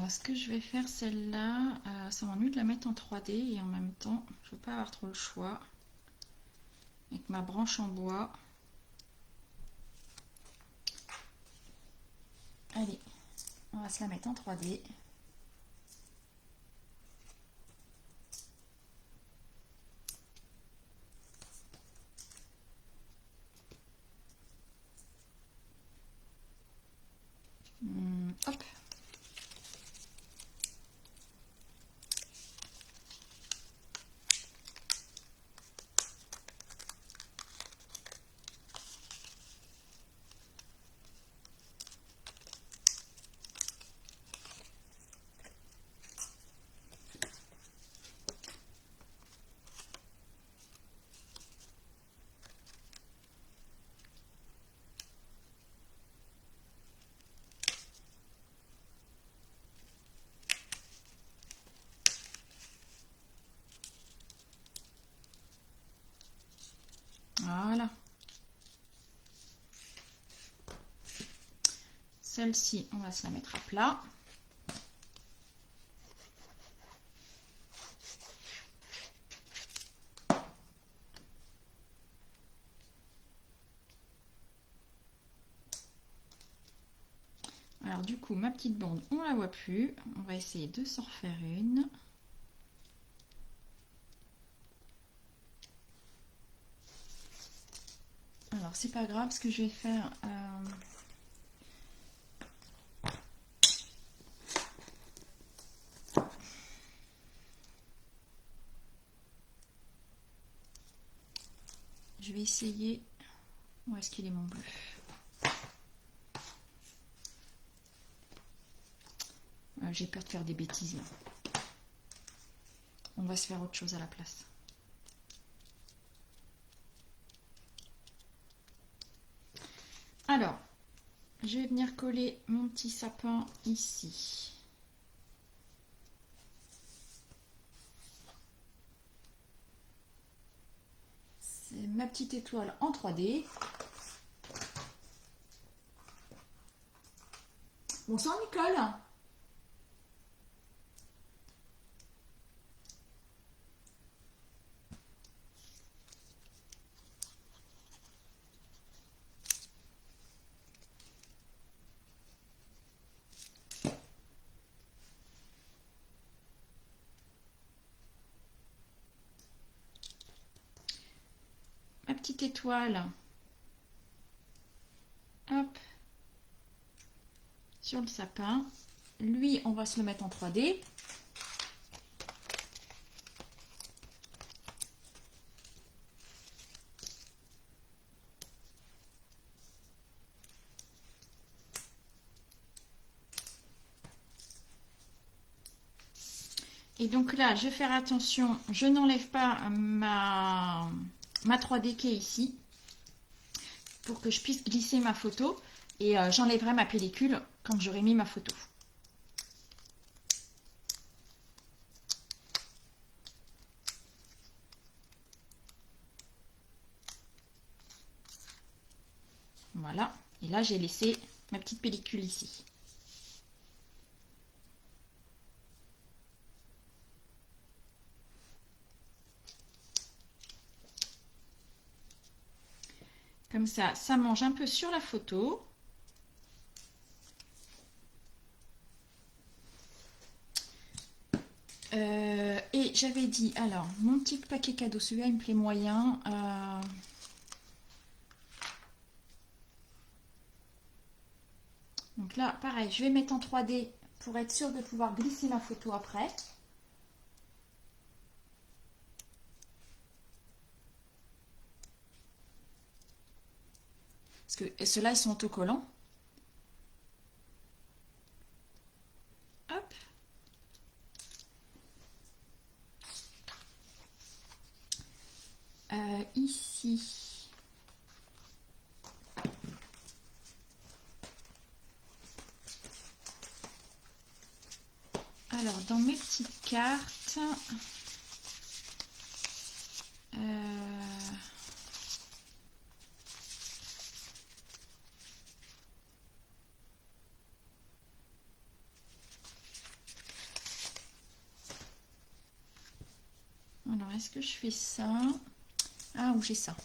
ce que je vais faire, celle-là, ça m'ennuie de la mettre en 3D et en même temps, je ne veux pas avoir trop le choix. Avec ma branche en bois. Allez, on va se la mettre en 3D. Hop. Voilà. Celle-ci, on va se la mettre à plat. Alors du coup, ma petite bande, on la voit plus. On va essayer de s'en refaire une. Alors c'est pas grave, ce que je vais faire... je vais essayer... Où est-ce qu'il est mon bleu? J'ai peur de faire des bêtises là. On va se faire autre chose à la place. Alors, je vais venir coller mon petit sapin ici. C'est ma petite étoile en 3D. Bonsoir Nicole. Ma petite étoile. Hop. Sur le sapin. Lui, on va se le mettre en 3D. Et donc là, je vais faire attention, je n'enlève pas ma 3D qui est ici pour que je puisse glisser ma photo et j'enlèverai ma pellicule quand j'aurai mis ma photo. Et là, j'ai laissé ma petite pellicule ici. Comme ça mange un peu sur la photo. Et j'avais dit, alors, mon petit paquet cadeau, celui-là, il me plaît moyen. Donc là, pareil, je vais mettre en 3D pour être sûre de pouvoir glisser ma photo après. Parce que ceux-là, ils sont autocollants. Hop. Ici. Alors, dans mes petites cartes, alors, est-ce que je fais ça? Ah, où j'ai ça?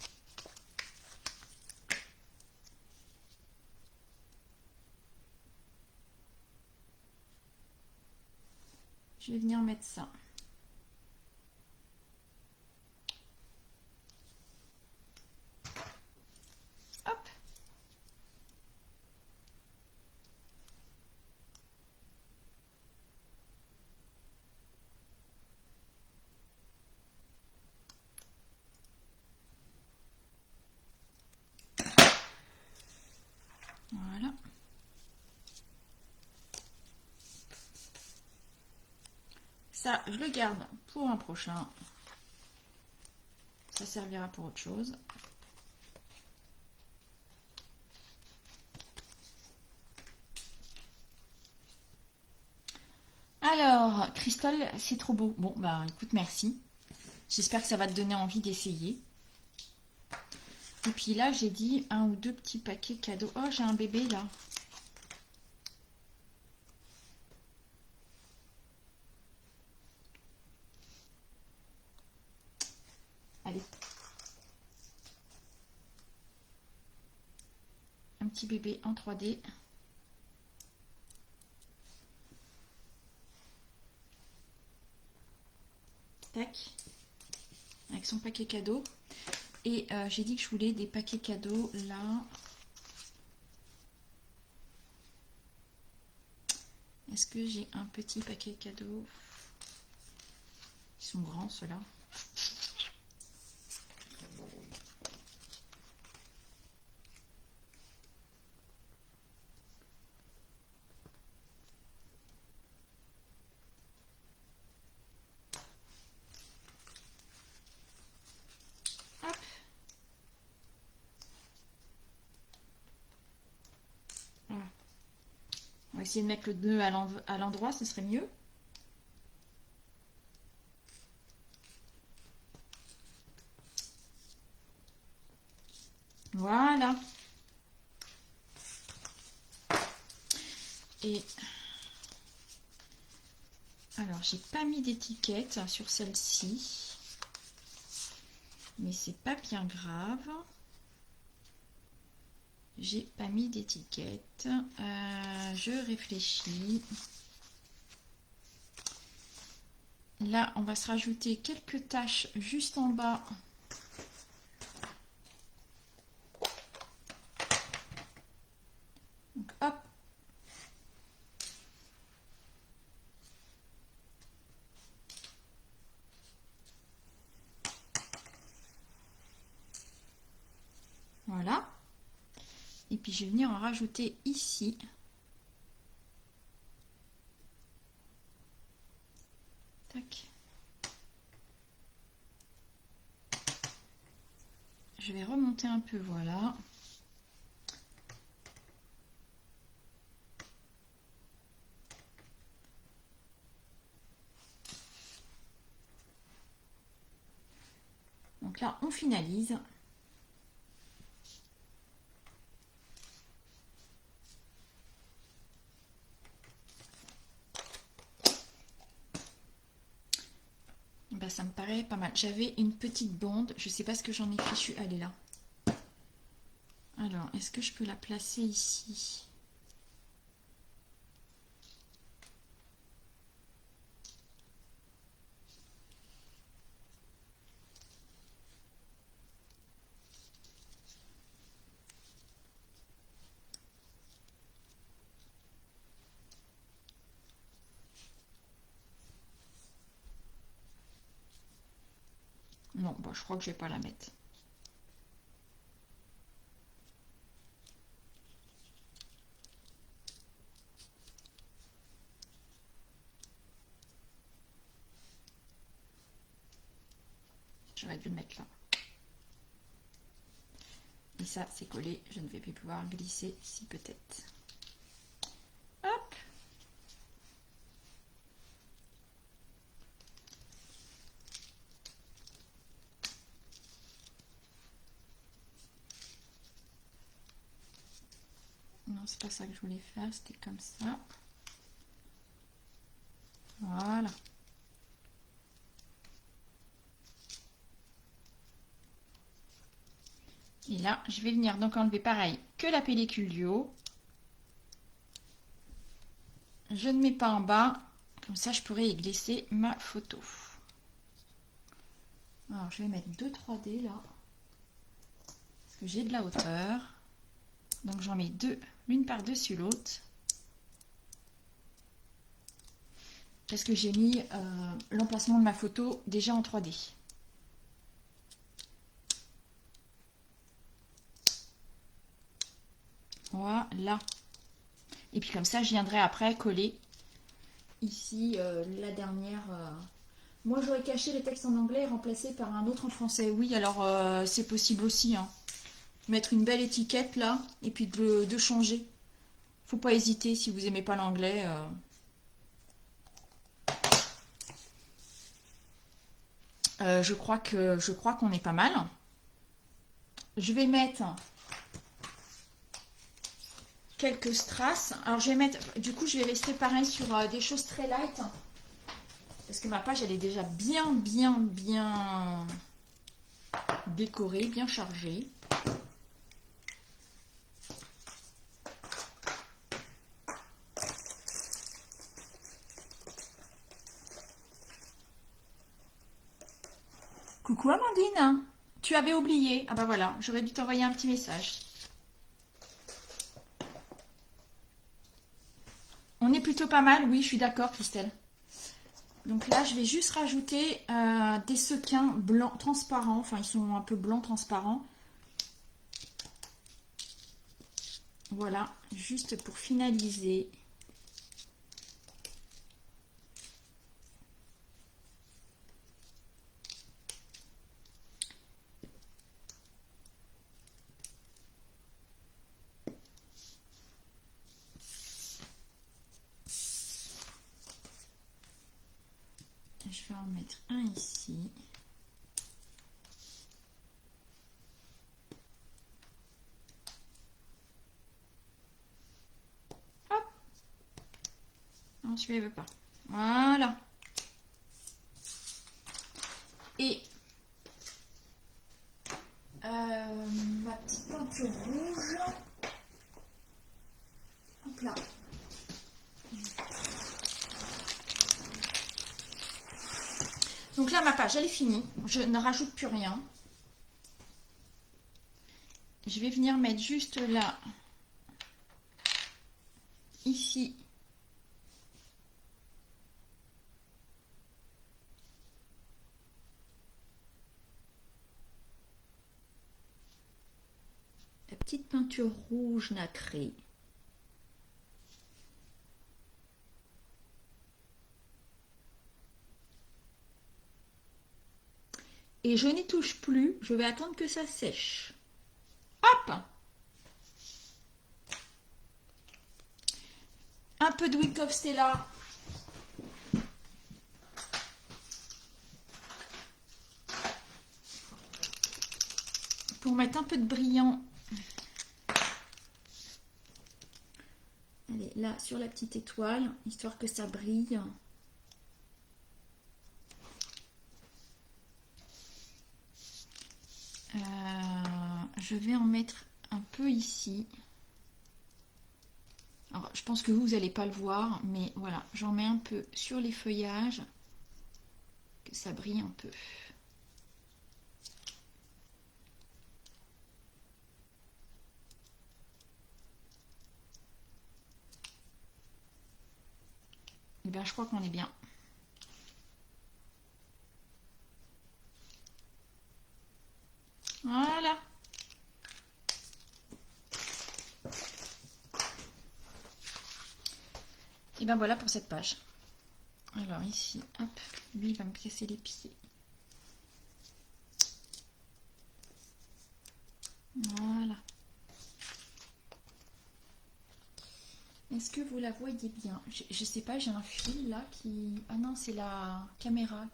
Je vais venir mettre ça. Hop. Voilà. Ça, je le garde pour un prochain. Ça servira pour autre chose. Alors, Christelle, c'est trop beau. Bon, bah écoute, merci. J'espère que ça va te donner envie d'essayer. Et puis là, j'ai dit un ou deux petits paquets cadeaux. Oh, j'ai un bébé là. Allez. Un petit bébé en 3D. Tac. Avec son paquet cadeau. Et j'ai dit que je voulais des paquets cadeaux là. Est-ce que j'ai un petit paquet cadeau? Ils sont grands ceux-là. Hop. Voilà. On va essayer de mettre le nœud à l'endroit, ce serait mieux. Voilà. Et alors, j'ai pas mis d'étiquette sur celle-ci, mais c'est pas bien grave. J'ai pas mis d'étiquette. Je réfléchis. Là, on va se rajouter quelques taches juste en bas. Donc, hop. Voilà. Et puis, je vais venir en rajouter ici. Tac. Je vais remonter un peu, voilà. Donc là, on finalise. ça me paraît pas mal. J'avais une petite bande, je sais pas ce que j'en ai fichu. Elle est là. Alors, est-ce que je peux la placer ici? Non, bon, je crois que je vais pas la mettre. J'aurais dû le mettre là. Et ça, c'est collé. Je ne vais plus pouvoir glisser ici peut-être. Hop! Non, c'est pas ça que je voulais faire. C'était comme ça. Voilà. Et là, je vais venir donc enlever pareil que la pellicule du haut. Je ne mets pas en bas. Comme ça, je pourrais y glisser ma photo. Alors, je vais mettre 2 3D là. Parce que j'ai de la hauteur. Donc, j'en mets 2, l'une par-dessus l'autre. Parce que j'ai mis l'emplacement de ma photo déjà en 3D. Voilà. Et puis comme ça, je viendrai après coller ici la dernière. Moi, j'aurais caché les textes en anglais et remplacé par un autre en français. Oui, alors c'est possible aussi. Hein. Mettre une belle étiquette là et puis de changer. Faut pas hésiter si vous aimez pas l'anglais. Je crois qu'on est pas mal. Je vais mettre quelques strass. Alors je vais mettre, du coup je vais rester pareil sur des choses très light. Parce que ma page elle est déjà bien décorée, bien chargée. Coucou Amandine, tu avais oublié. Ah bah voilà, j'aurais dû t'envoyer un petit message. On est plutôt pas mal, oui je suis d'accord Christelle. Donc là, je vais juste rajouter des sequins blancs transparents. Enfin, ils sont un peu blancs transparents. Voilà, juste pour finaliser. Je vais en mettre un ici. Hop. Non, celui-là, il veut pas. Voilà. Et ma petite peinture rouge. Hop là. Donc là, ma page, elle est finie. Je ne rajoute plus rien. Je vais venir mettre juste là, ici. La petite peinture rouge nacrée. Et je n'y touche plus, je vais attendre que ça sèche. Hop! Un peu de Wick of Stella. Pour mettre un peu de brillant. Allez, là, sur la petite étoile, histoire que ça brille. je vais en mettre un peu ici. Alors, je pense que vous n'allez pas le voir, mais voilà, j'en mets un peu sur les feuillages, que ça brille un peu. Et bien, je crois qu'on est bien. Voilà. Et ben voilà pour cette page. Alors ici, hop, lui il va me casser les pieds. Voilà. Est-ce que vous la voyez bien? Je sais pas, j'ai un fil là qui... Ah non, c'est la caméra.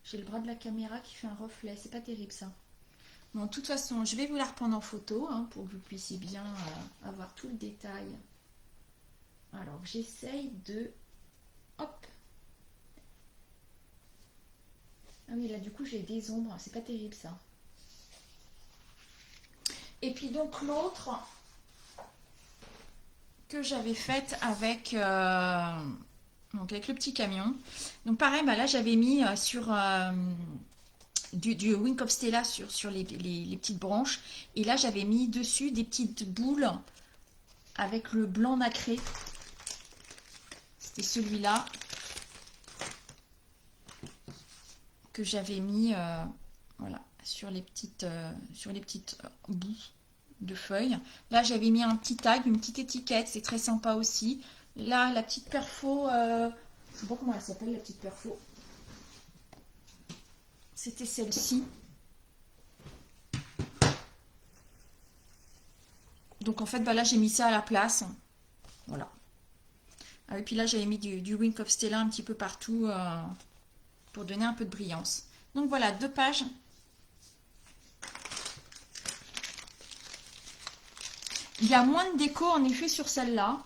J'ai le bras de la caméra qui fait un reflet. C'est pas terrible ça. Bon, de toute façon, je vais vous la reprendre en photo hein, pour que vous puissiez bien avoir tout le détail. Alors, j'essaye de... Hop. Ah oui, là, du coup, j'ai des ombres. C'est pas terrible, ça. Et puis, donc, l'autre que j'avais faite avec... donc, avec le petit camion. Donc, pareil, bah, là, j'avais mis sur... du Wink of Stella sur les petites branches. Et là, j'avais mis dessus des petites boules avec le blanc nacré. C'était celui-là que j'avais mis voilà, sur les petites bouts de feuilles. Là, j'avais mis un petit tag, une petite étiquette. C'est très sympa aussi. Là, la petite perfo... je sais pas comment elle s'appelle, la petite perfo. C'était celle-ci. Donc en fait, bah là j'ai mis ça à la place. Voilà. Et puis là j'avais mis du Wink of Stella un petit peu partout pour donner un peu de brillance. Donc voilà, 2 pages. Il y a moins de déco en effet sur celle-là.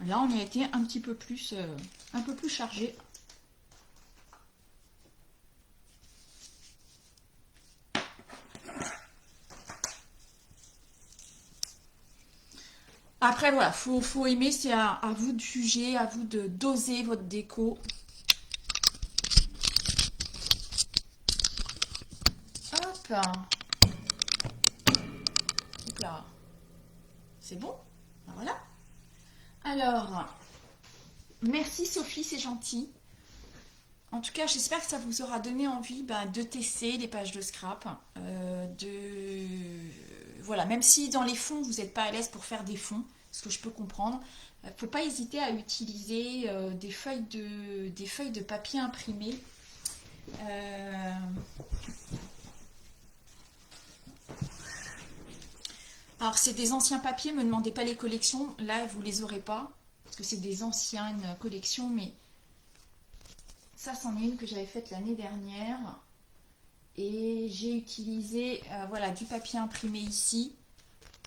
Là on a été un peu plus chargé. Après voilà, faut aimer, c'est à vous de juger, à vous de doser votre déco. Hop. Hop là. C'est bon? Ben voilà. Alors, merci Sophie, c'est gentil. En tout cas, j'espère que ça vous aura donné envie de tester les pages de scrap. Voilà, même si dans les fonds, vous n'êtes pas à l'aise pour faire des fonds, ce que je peux comprendre, il ne faut pas hésiter à utiliser des feuilles de papier imprimé. Alors, c'est des anciens papiers, ne me demandez pas les collections. Là, vous ne les aurez pas, parce que c'est des anciennes collections, mais ça, c'en est une que j'avais faite l'année dernière. Et j'ai utilisé voilà, du papier imprimé ici.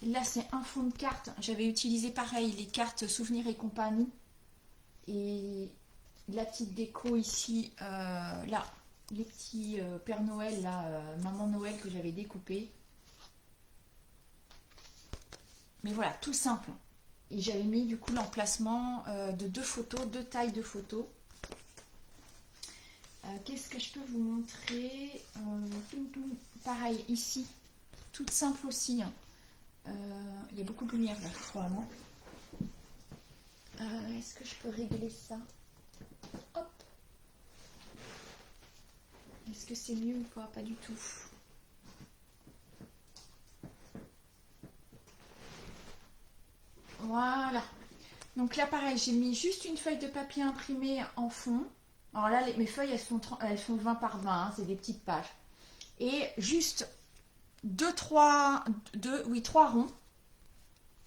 Là, c'est un fond de carte. J'avais utilisé pareil, les cartes Souvenirs et compagnie. Et la petite déco ici, là, les petits Père Noël, là, Maman Noël que j'avais découpé. Mais voilà, tout simple. Et j'avais mis du coup l'emplacement de 2 photos, 2 tailles de photos. Qu'est-ce que je peux vous montrer? Pareil, ici, toute simple aussi. Hein. Il y a beaucoup de lumière là, probablement. Est-ce que je peux régler ça? Hop. Est-ce que c'est mieux ou pas? Pas du tout. Voilà. Donc là, pareil, j'ai mis juste une feuille de papier imprimé en fond. Alors là, mes feuilles, elles sont 20 par 20, hein, c'est des petites pages. Et juste 3 ronds.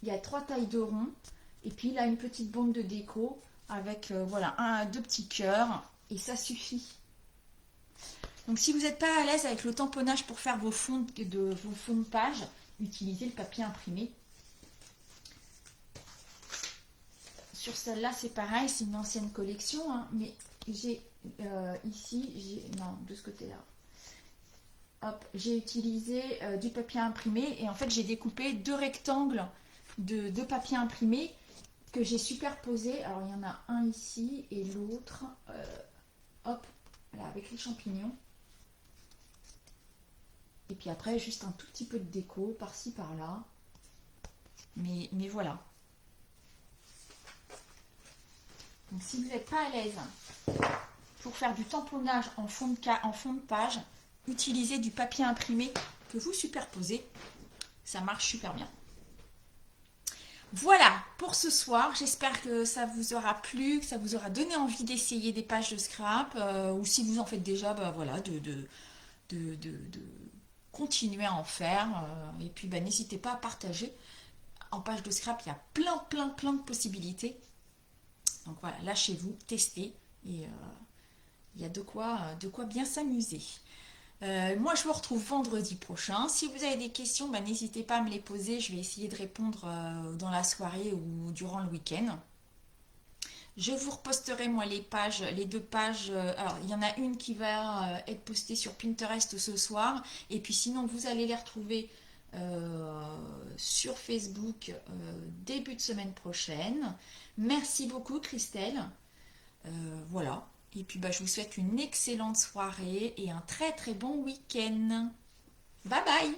Il y a 3 tailles de ronds. Et puis là, une petite bande de déco avec voilà, 2 petits cœurs. Et ça suffit. Donc si vous n'êtes pas à l'aise avec le tamponnage pour faire vos fonds de page, utilisez le papier imprimé. Sur celle-là, c'est pareil, c'est une ancienne collection, hein, mais j'ai ici, non, de ce côté-là, hop, j'ai utilisé du papier imprimé et en fait j'ai découpé deux rectangles de papier imprimé que j'ai superposé. Alors il y en a un ici et l'autre, hop, là avec les champignons. Et puis après juste un tout petit peu de déco par-ci par-là. Mais voilà. Donc si vous n'êtes pas à l'aise pour faire du tamponnage en fond de page, utilisez du papier imprimé que vous superposez. Ça marche super bien. Voilà pour ce soir. J'espère que ça vous aura plu, que ça vous aura donné envie d'essayer des pages de scrap. Ou si vous en faites déjà, bah voilà, de continuer à en faire. Et puis bah, n'hésitez pas à partager. En page de scrap, il y a plein de possibilités. Donc voilà, lâchez-vous, testez. Et il y a de quoi bien s'amuser. Moi, je vous retrouve vendredi prochain. Si vous avez des questions, bah, n'hésitez pas à me les poser. Je vais essayer de répondre dans la soirée ou durant le week-end. Je vous reposterai, moi, les deux pages. Alors, il y en a une qui va être postée sur Pinterest ce soir. Et puis, sinon, vous allez les retrouver sur Facebook début de semaine prochaine. Merci beaucoup, Christelle. Voilà. Et puis bah, je vous souhaite une excellente soirée et un très bon week-end. Bye bye!